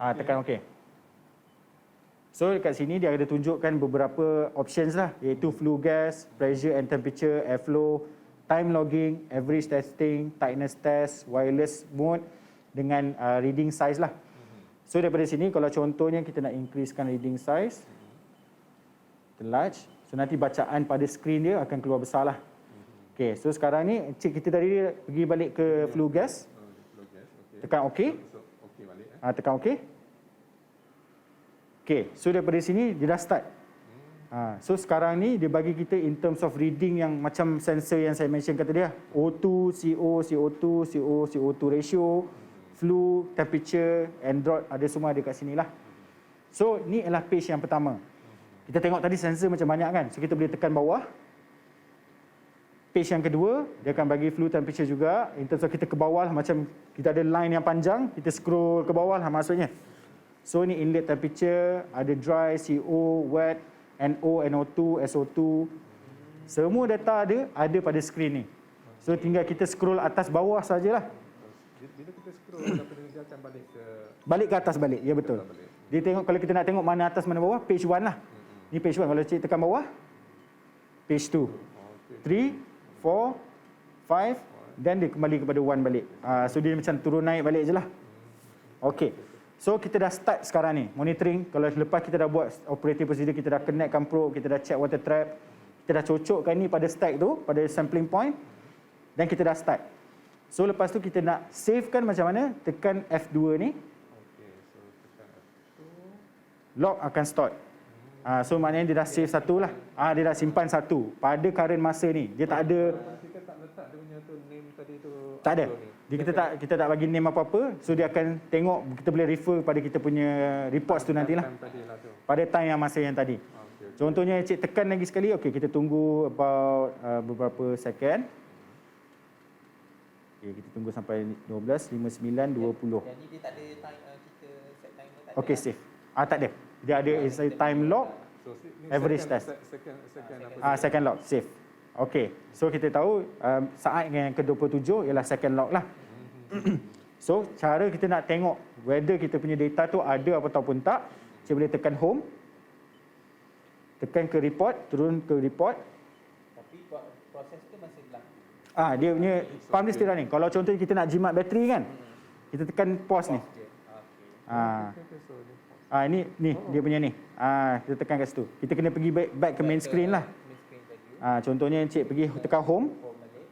[SPEAKER 1] Tekan OK. So dekat sini dia ada tunjukkan beberapa options lah, iaitu flue gas, pressure and temperature, airflow, time logging, average testing, tightness test, wireless mode dengan reading size lah. So daripada sini kalau contohnya kita nak increasekan reading size, kita large, so nanti bacaan pada screen dia akan keluar besar lah. Okay, so sekarang ni cik kita tadi pergi balik ke flue gas. Tekan OK. Tekan OK. Okay, so daripada sini dia dah start. So sekarang ni dia bagi kita in terms of reading yang macam sensor yang saya mentionkan tadi lah. O2, CO, CO2, CO, CO2 ratio, flue, temperature, and drought, ada semua ada kat sini lah. So ni adalah page yang pertama. Kita tengok tadi sensor macam banyak kan. So kita boleh tekan bawah. Page yang kedua, dia akan bagi flue temperature juga. In terms of kita ke bawah lah, macam kita ada line yang panjang, kita scroll ke bawah lah maksudnya. So ni inlet temperature, ada dry, CO, wet, NO, NO2, SO2. Semua data ada pada screen ni. So tinggal kita scroll atas bawah sajalah.
[SPEAKER 2] Bila kita scroll dia akan
[SPEAKER 1] balik ke atas balik. Ya betul. Dia tengok kalau kita nak tengok mana atas mana bawah, page 1 lah. Ni page 1. Kalau cik tekan bawah, page 2. 3, 4, 5, dan dia kembali kepada 1 balik. So dia macam turun naik balik je lah. Okey. So kita dah start sekarang ni monitoring. Kalau lepas kita dah buat operating procedure, kita dah connectkan probe, kita dah check water trap, kita dah cocokkan ni pada stack tu, pada sampling point, dan kita dah start. So lepas tu kita nak savekan macam mana, tekan F2 ni. Log akan start. So maknanya dia dah save satu lah. Dia dah simpan satu pada current masa ni. Dia tak ada,
[SPEAKER 2] kita tak letak dia punya tu name tadi tu.
[SPEAKER 1] tak ada. Kita tak bagi name apa-apa. So dia akan tengok, kita boleh refer pada kita punya reports tu nantilah. Pada time yang masa yang tadi. Contohnya cik tekan lagi sekali. Okey, kita tunggu about beberapa second. Okey, kita tunggu sampai 12, 59, 20.
[SPEAKER 3] Jadi dia tak ada time, kita set timer tak ada.
[SPEAKER 1] Okey, save. Tak ada. Dia ada is a time log,
[SPEAKER 2] So ni
[SPEAKER 1] average
[SPEAKER 2] second,
[SPEAKER 1] test.
[SPEAKER 2] second apa?
[SPEAKER 1] Second log, save. Okey. So kita tahu saat yang ke-27 ialah second log lah. So cara kita nak tengok whether kita punya data tu ada ataupun tak, saya boleh tekan home. Tekan ke report, turun ke report.
[SPEAKER 3] Tapi proses tu masih berlaku.
[SPEAKER 1] Dia punya pump dia still running. Kalau contohnya kita nak jimat bateri kan, kita tekan pause ni.
[SPEAKER 3] Okey.
[SPEAKER 2] So ni
[SPEAKER 1] Ni dia punya ni. Kita tekan kat situ. Kita kena pergi back ke main screen lah.
[SPEAKER 3] Main screen tadi.
[SPEAKER 1] Contohnya encik pergi tekan home,
[SPEAKER 3] Home balik.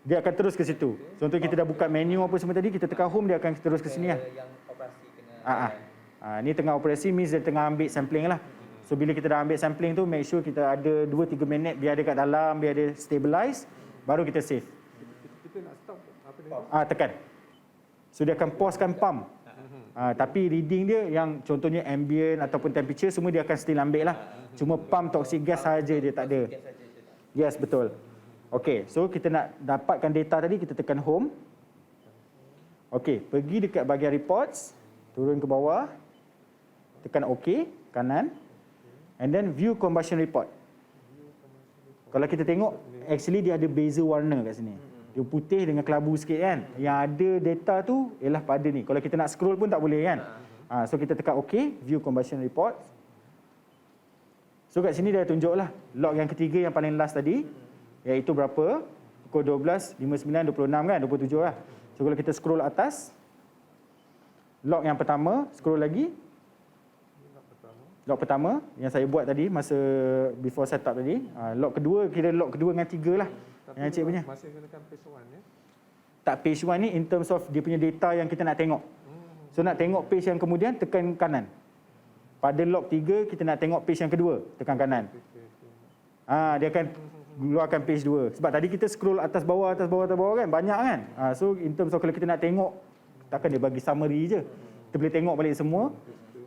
[SPEAKER 1] dia akan terus ke situ. Contohnya kita dah buka menu apa semua tadi, kita tekan home dia akan terus ke sini lah.
[SPEAKER 3] Yang operasi kena.
[SPEAKER 1] Ni tengah operasi means dia tengah ambil sampling lah. So bila kita dah ambil sampling tu, make sure kita ada 2-3 minit biar dia kat dalam, biar dia stabilize, baru kita save.
[SPEAKER 2] kita nak stop apa ni?
[SPEAKER 1] Tekan. So dia akan pausekan pump. Tapi reading dia yang contohnya ambient ataupun temperature semua dia akan still ambil lah. Cuma pump toxic gas saja dia tak ada. Yes, betul. Okey, so kita nak dapatkan data tadi, kita tekan home. Okey, pergi dekat bahagian reports, turun ke bawah, tekan OK, kanan. And then view combustion report. Kalau kita tengok, actually dia ada beza warna kat sini. Dia putih dengan kelabu sikit kan. Yang ada data tu ialah pada ni. Kalau kita nak scroll pun tak boleh kan. So kita tekan OK, view combustion report. So kat sini dia tunjuklah log yang ketiga yang paling last tadi. Iaitu berapa? Pukul 12.59, 26 kan? 27 lah. So kalau kita scroll atas, log yang pertama, scroll lagi. Log pertama yang saya buat tadi masa before setup tadi. Log kedua, kira log kedua dengan tiga lah.
[SPEAKER 2] Tapi
[SPEAKER 1] Yang cik punya.
[SPEAKER 2] masih gunakan page 1 ya.
[SPEAKER 1] Tak, page 1 ni in terms of dia punya data yang kita nak tengok. So nak tengok page yang kemudian, tekan kanan. Pada log 3, kita nak tengok page yang kedua, tekan kanan. Dia akan keluarkan page 2. Sebab tadi kita scroll atas bawah kan, banyak kan. So in terms of kalau kita nak tengok, takkan dia bagi summary je. Kita boleh tengok balik semua.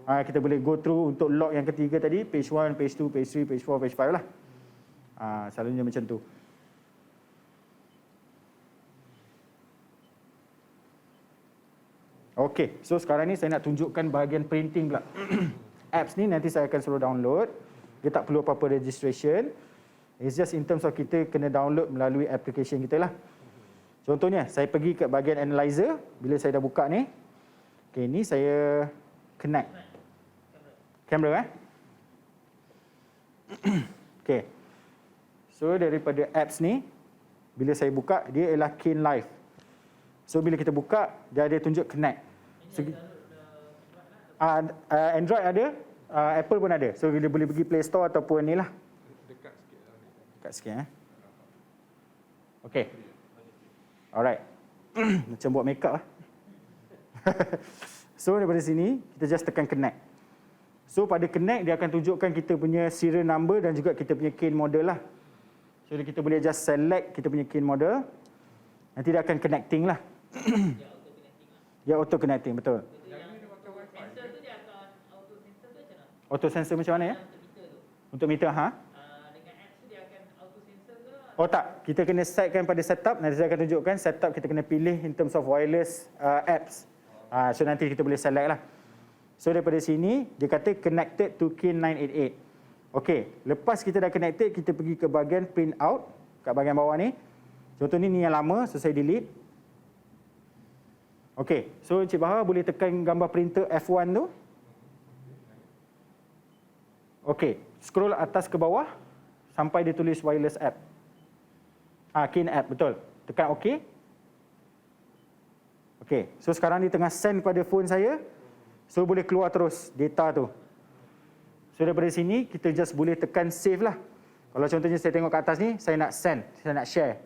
[SPEAKER 1] Kita boleh go through untuk log yang ketiga tadi, page 1, page 2, page 3, page 4, page 5 lah. Selalunya macam tu. Okey, so sekarang ni saya nak tunjukkan bahagian printing pula. Apps ni nanti saya akan suruh download. Dia tak perlu apa-apa registration. It's just in terms of kita kena download melalui application kita lah. Contohnya, saya pergi ke bahagian analyzer. Bila saya dah buka ni. Okey, ni saya connect. Kamera Okey. So daripada apps ni, bila saya buka, dia ialah Keen Live. So bila kita buka, dia ada tunjuk connect. So, Android ada, Apple pun ada. So dia boleh pergi Play Store ataupun ni lah.
[SPEAKER 2] Dekat sikit lah ni.
[SPEAKER 1] Dekat sikit Okey. Alright. Macam buat make up lah. So daripada sini, kita just tekan connect. So pada connect, dia akan tunjukkan kita punya serial number dan juga kita punya Keen model lah. So kita boleh just select kita punya Keen model. Nanti dia akan connecting lah. Dia auto connecting, betul.
[SPEAKER 3] Sensor tu dia akan auto sensor tu macam mana?
[SPEAKER 1] Auto sensor macam mana ya?
[SPEAKER 3] Untuk meter tu.
[SPEAKER 1] Untuk meter,
[SPEAKER 3] Dengan apps tu dia akan auto sensor ke?
[SPEAKER 1] Tak. Kita kena setkan pada setup. Nanti saya akan tunjukkan setup kita kena pilih in terms of wireless apps. So nanti kita boleh select lah. So daripada sini, dia kata connected to Keen 988. Okey, lepas kita dah connected, kita pergi ke bahagian print out. Kat bahagian bawah ni. Contoh ni yang lama, so saya delete. Okey, so Encik Bahar boleh tekan gambar printer F1 tu. Okey, scroll atas ke bawah sampai dia tulis wireless app. Keen app, betul. Tekan OK. Okey, so sekarang dia tengah send pada phone saya. So boleh keluar terus data tu. So daripada sini, kita just boleh tekan save lah. Kalau contohnya saya tengok kat atas ni, saya nak send, saya nak share.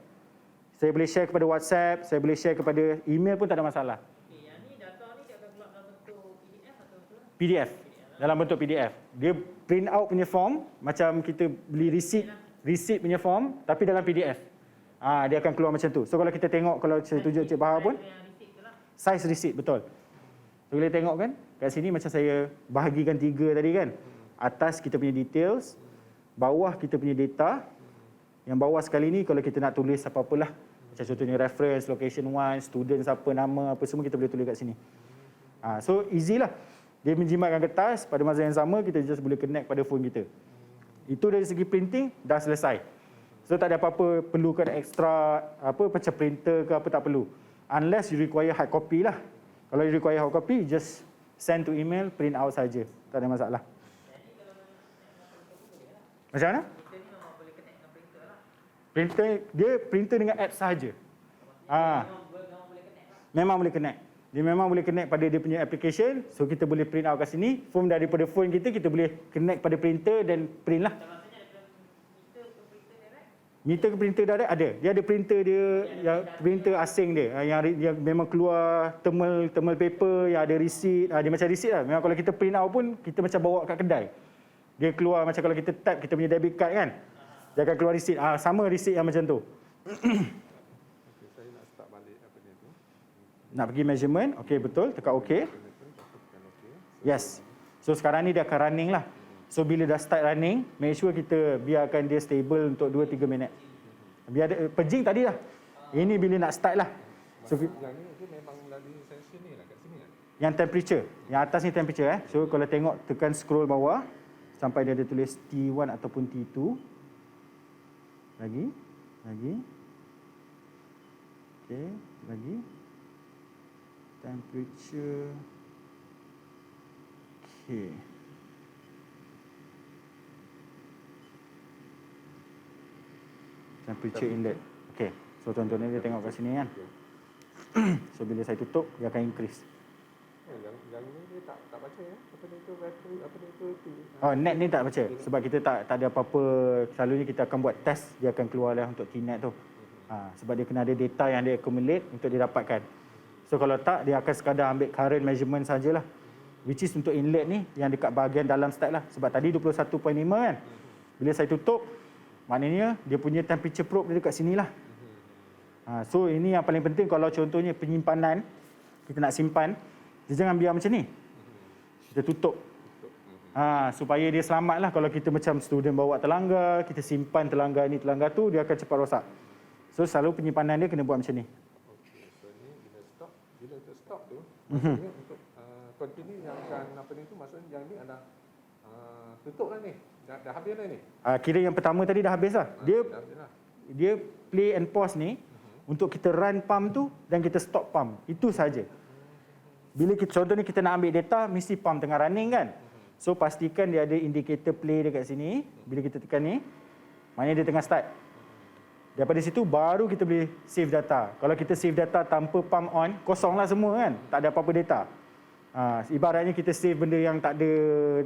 [SPEAKER 1] Saya boleh share kepada WhatsApp, saya boleh share kepada email pun tak ada masalah.
[SPEAKER 3] Okey, yang ni data ni dia akan keluar dalam bentuk PDF atau betul?
[SPEAKER 1] PDF. Dalam bentuk PDF. Dia print out punya form, macam kita beli receipt punya form, tapi dalam PDF. Dia akan keluar macam tu. So kalau kita tengok, kalau saya tunjuk Cik Bahar pun, size receipt, betul. So boleh tengok kan, kat sini macam saya bahagikan 3 tadi kan. Atas kita punya details, bawah kita punya data. Yang bawah sekali ni kalau kita nak tulis apa-apalah. Macam contohnya reference, location 1, student siapa, nama, apa semua kita boleh tulis kat sini. So easy lah. dia menjimatkan kertas, pada masa yang sama kita just boleh connect pada phone kita. Itu dari segi printing dah selesai. So tak ada apa-apa perlukan extra macam printer ke apa, tak perlu. Unless you require hard copy lah. Kalau you require hard copy, just send to email, print out saja. Tak ada masalah. Macam mana?
[SPEAKER 3] Printer ni memang boleh connect dengan printer lah.
[SPEAKER 1] Printer dengan app sahaja.
[SPEAKER 3] Memang boleh connect lah.
[SPEAKER 1] Memang boleh connect. Dia memang boleh connect pada dia punya application. So kita boleh print out kat sini. Form daripada phone kita boleh connect pada printer dan print lah.
[SPEAKER 3] Maksudnya daripada meter ke printer direct.
[SPEAKER 1] Meter ke printer direct ada. Dia ada printer dia, yang printer asing dia. Yang memang keluar thermal paper, yang ada receipt. Dia macam receipt lah. Memang kalau kita print out pun, kita macam bawa kat kedai. Dia keluar macam kalau kita tap kita punya debit card kan. Dia akan keluar receipt. Sama receipt yang macam tu.
[SPEAKER 2] Okey, saya nak start balik apa ni tu.
[SPEAKER 1] Nak pergi measurement. Okey, betul. Tekan okey.
[SPEAKER 2] Tekan okey.
[SPEAKER 1] Yes. So sekarang ni dia akan running lah. So bila dah start running, make sure kita biarkan dia stable untuk 2-3 minit. Biar dia, pejing tadi dah. Ini bila nak start lah. So
[SPEAKER 2] Yang ni dia memang melalui sensor ni lah kat sini kan.
[SPEAKER 1] yang temperature, yang atas ni temperature So kalau tengok tekan scroll bawah sampai dia ada tulis T1 ataupun T2. Lagi. Okey, lagi. Temperature. Okey. Temperature inlet. Okey. So tuan-tuan ni dia tengok kat sini kan. So bila saya tutup dia akan increase.
[SPEAKER 2] Yang ni dia tak baca ya. Apa ni tu battery, apa ni tu.
[SPEAKER 1] Oh, net ni tak baca sebab kita tak ada apa-apa. Selalunya kita akan buat test, dia akan keluar lah untuk TNet tu. Sebab dia kena ada data yang dia accumulate untuk didapatkan. So kalau tak, dia akan sekadar ambil current measurement sajalah. Which is untuk inlet ni yang dekat bahagian dalam stack lah. Sebab tadi 21.5 kan. Bila saya tutup, maknanya dia punya temperature probe dia dekat sini lah. So ini yang paling penting kalau contohnya penyimpanan, kita nak simpan, dia jangan biar macam ni. Kita tutup. Supaya dia selamat lah. Kalau kita macam student bawa telangga, kita simpan telangga ni, telangga tu, dia akan cepat rosak. So selalu penyimpanan dia kena buat macam ni.
[SPEAKER 2] Okey, so ni bila stop tu maksudnya untuk continue yang akan apa ni tu maksudnya yang ni adalah tutup lah ni. Dah habis dah ni.
[SPEAKER 1] Kira yang pertama tadi dah habis lah.
[SPEAKER 2] Dah habis lah.
[SPEAKER 1] Dia play and pause ni untuk kita run pump tu dan kita stop pump. Itu saja. Bila kita, contohnya kita nak ambil data, mesti pump tengah running kan. So pastikan dia ada indicator play dekat sini. Bila kita tekan ni, maknanya dia tengah start. Daripada situ baru kita boleh save data. Kalau kita save data tanpa pump on, kosong lah semua kan. Tak ada apa-apa data. Ibaratnya kita save benda yang tak ada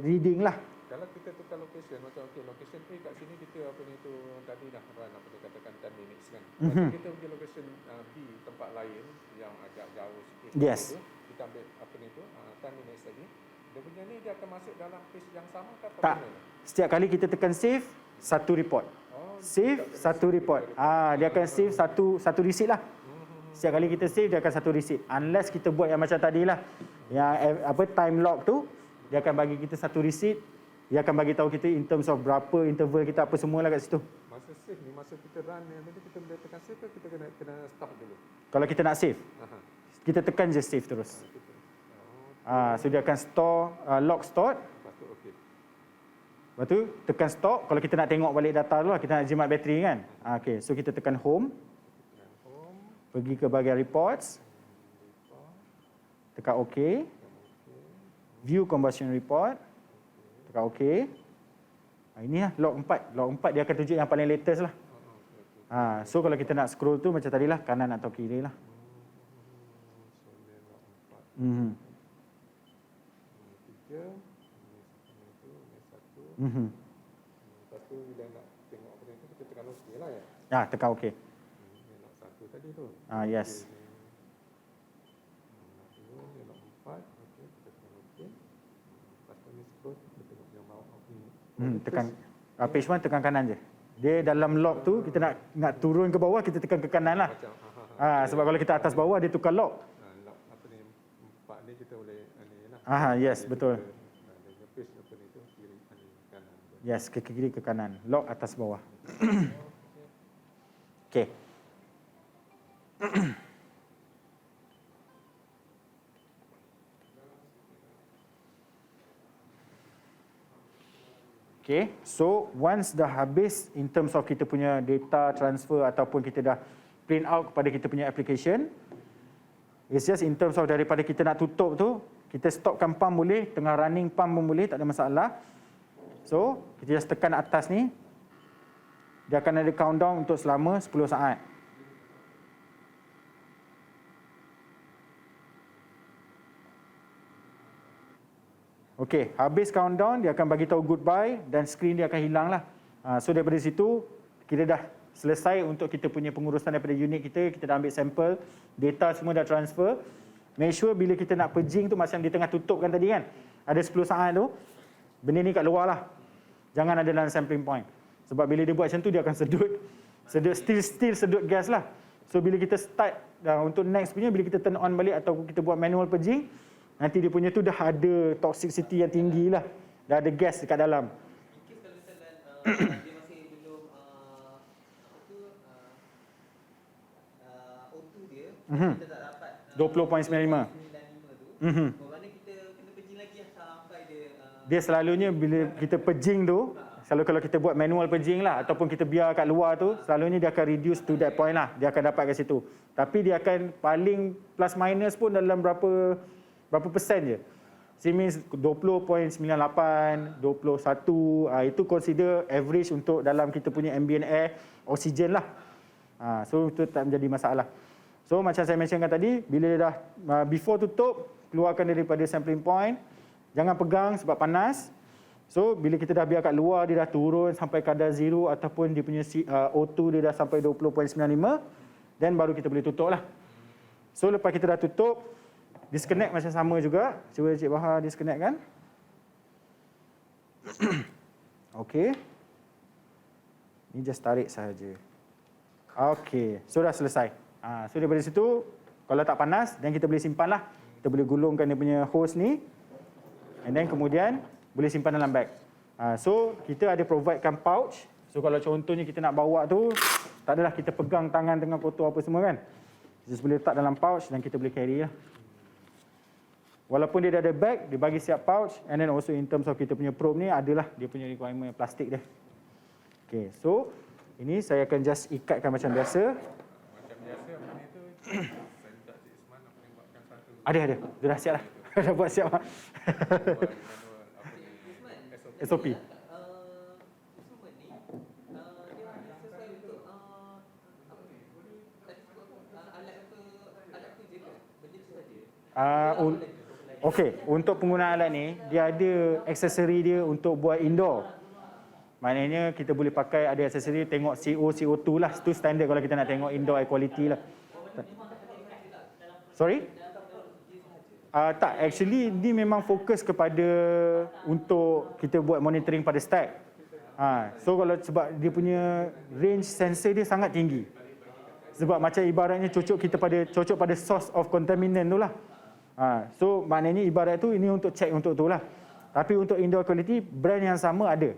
[SPEAKER 1] reading lah.
[SPEAKER 2] Kalau kita tukar location, macam okey location A kat sini kita apa ni tu tadi dah run apa dia katakan 10 minutes kan. Lepas tu kita pergi location B tempat lain yang agak jauh sikit.
[SPEAKER 1] Yes.
[SPEAKER 2] Tu, kita ambil apa ni tu 10 minutes lagi. Dia punya ni dia akan masuk dalam page yang sama ke apa
[SPEAKER 1] Tak.
[SPEAKER 2] benda?
[SPEAKER 1] Setiap kali kita tekan save, satu report. Save, satu report. Dia akan save satu receipt lah. Setiap kali kita save, dia akan satu receipt. Unless kita buat yang macam tadi lah. Yang time log tu, dia akan bagi kita satu receipt. Dia akan bagi tahu kita in terms of berapa interval kita apa semua lah kat situ.
[SPEAKER 2] Masa save ni, masa kita run ni, nanti kita boleh tekan save ke kita kena stop dulu?
[SPEAKER 1] Kalau kita nak save,
[SPEAKER 2] Aha.
[SPEAKER 1] kita tekan je save terus.
[SPEAKER 2] Oh,
[SPEAKER 1] So dia akan store, log stored.
[SPEAKER 2] lepas tu okey.
[SPEAKER 1] Lepas tu tekan stop. Kalau kita nak tengok balik data dulu lah, kita nak jimat bateri kan. Okay, so kita tekan home.
[SPEAKER 2] Tekan home,
[SPEAKER 1] Pergi ke bahagian reports. Tekan OK. View combustion report. Tekan OK. Ini lah log 4. Log 4 dia akan tunjuk yang paling latest lah. So kalau kita nak scroll tu macam tadi lah, kanan atau kiri lah.
[SPEAKER 2] so dia log 4.
[SPEAKER 1] Mhm.
[SPEAKER 2] 3, ini tu, ini 1.
[SPEAKER 1] Mhm.
[SPEAKER 2] Lepas tu bila nak tengok apa ni tu kita tekan OK lah ya.
[SPEAKER 1] Tekan OK.
[SPEAKER 2] Ini log 1 tadi tu.
[SPEAKER 1] Yes.
[SPEAKER 2] Ini log 4. Okey, kita tekan OK. Lepas tu ni scroll kita tengok yang bawah ni.
[SPEAKER 1] Tekan page 1 tekan kanan je. Dia dalam log tu kita nak turun ke bawah, kita tekan ke kanan lah.
[SPEAKER 2] Macam
[SPEAKER 1] Sebab kalau kita atas bawah dia tukar log.
[SPEAKER 2] log apa ni 4 ni kita boleh ni lah.
[SPEAKER 1] Yes, betul.
[SPEAKER 2] Dia page apa ni tu kiri kanan.
[SPEAKER 1] Yes, ke kiri ke kanan. Log atas bawah. Okey. Okay, so once dah habis in terms of kita punya data transfer ataupun kita dah print out kepada kita punya application, it's just in terms of daripada kita nak tutup tu, kita stopkan pump boleh, tengah running pump pun boleh, tak ada masalah. So, kita just tekan atas ni, dia akan ada countdown untuk selama 10 saat. Okey, habis countdown, dia akan bagi tahu goodbye dan skrin dia akan hilang lah. So daripada situ, kita dah selesai untuk kita punya pengurusan daripada unit kita. Kita dah ambil sampel, data semua dah transfer. Make sure bila kita nak purging tu, macam di tengah tutup kan tadi kan, ada 10 saat tu, benda ni kat luar lah. Jangan ada dalam sampling point. Sebab bila dia buat macam tu, dia akan still sedut gas lah. So bila kita start, untuk next punya, bila kita turn on balik atau kita buat manual purging, nanti dia punya tu dah ada toxicity yang tinggi lah. Dah ada gas dekat dalam.
[SPEAKER 3] In case kalau misalkan dia masih belum O2 dia, kita tak dapat
[SPEAKER 1] 20.95.
[SPEAKER 3] 95 tu. Bermakna kita kena purging lagi sampai
[SPEAKER 1] Dia selalunya bila kita purging tu, selalu kalau kita buat manual purging lah ataupun kita biar kat luar tu, selalunya dia akan reduce to that point lah. Dia akan dapat kat situ. Tapi dia akan paling plus minus pun dalam berapa persen je. So means 20.98, 21, itu consider average untuk dalam kita punya ambient air, oksigen lah. So itu tak menjadi masalah. So macam saya mentionkan tadi, bila dah before tutup, keluarkan daripada sampling point, jangan pegang sebab panas. So bila kita dah biar kat luar, dia dah turun sampai kadar zero ataupun dia punya O2 dia dah sampai 20.95, then baru kita boleh tutup lah. So lepas kita dah tutup, disconnect macam sama juga. Cuba Cik Bahar disconnect kan. Okey. Ni just tarik sahaja. Okey, so dah selesai. So daripada situ, kalau tak panas, dan kita boleh simpan lah. Kita boleh gulungkan dia punya hose ni. And then kemudian, boleh simpan dalam bag. So kita ada providekan pouch. So kalau contohnya kita nak bawa tu, tak adalah kita pegang tangan tengah kotor apa semua kan. Just boleh letak dalam pouch dan kita boleh carry lah. Walaupun dia dah ada bag, dia bagi siap pouch, and then also in terms of kita punya probe ni, adalah dia punya requirement plastik dia. Okay, so ini saya akan just ikatkan macam biasa.
[SPEAKER 2] Macam biasa apa ni tu, saya minta Cik Isman nak buatkan satu
[SPEAKER 1] Ada. Dia dah siap lah. Dah buat siap lah. SOP.
[SPEAKER 3] instrument ni dia hanya sesuai untuk alat kerja ke? Benda tu saja.
[SPEAKER 1] Okey, untuk penggunaan alat ni, dia ada aksesori dia untuk buat indoor. Maknanya kita boleh pakai ada aksesori tengok CO, CO2 lah. Itu standard kalau kita nak tengok indoor air quality lah. Sorry? Tak, actually ni memang fokus kepada untuk kita buat monitoring pada stack. So kalau sebab dia punya range sensor dia sangat tinggi. Sebab macam ibaratnya cocok pada source of contaminant tu lah. So maknanya ibarat tu ini untuk check untuk tu lah. Tapi untuk indoor quality, brand yang sama ada.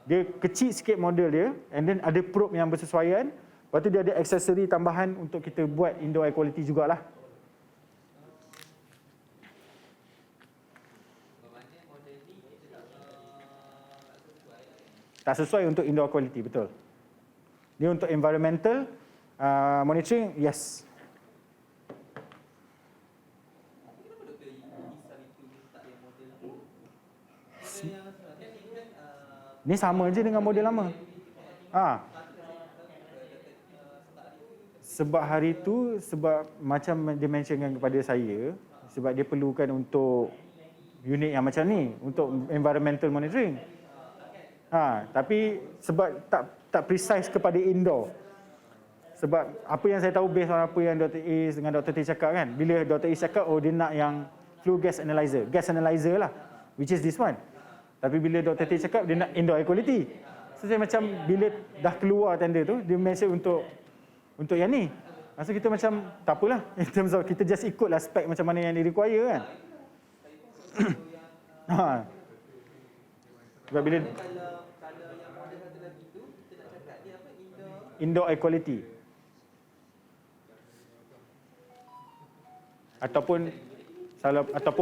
[SPEAKER 1] Dia kecil sikit model dia, and then ada probe yang bersesuaian. Lepas tu dia ada aksesori tambahan untuk kita buat indoor air quality jugalah. Tak sesuai untuk indoor quality, betul. Dia untuk environmental monitoring, yes. Ni sama je dengan model lama. Sebab hari tu, sebab macam dia mentionkan kepada saya, sebab dia perlukan untuk unit yang macam ni, untuk environmental monitoring. Tapi sebab tak precise kepada indoor. Sebab apa yang saya tahu based on apa yang Dr. Is dengan Dr. T cakap kan, bila Dr. Is cakap, dia nak yang flue gas analyzer lah, which is this one. Tapi bila Dr. T cakap, dia nak indoor air quality. So saya macam, bila dah keluar tender tu, dia mention untuk yang ni. So kita macam, tak apalah. In terms of, kita just ikutlah spek macam mana yang di require kan. Sebab bila
[SPEAKER 3] Kalau yang model satu lagi tu, kita nak cakap dia apa?
[SPEAKER 1] indoor air quality. Ataupun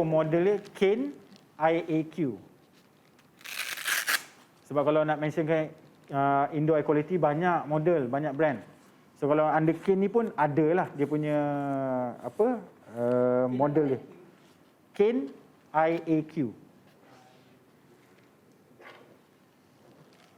[SPEAKER 1] model dia Kane IAQ. Sebab kalau nak mentionkan indoor air quality, banyak model, banyak brand. So kalau under Kane ni pun ada lah dia punya model dia. Kane IAQ.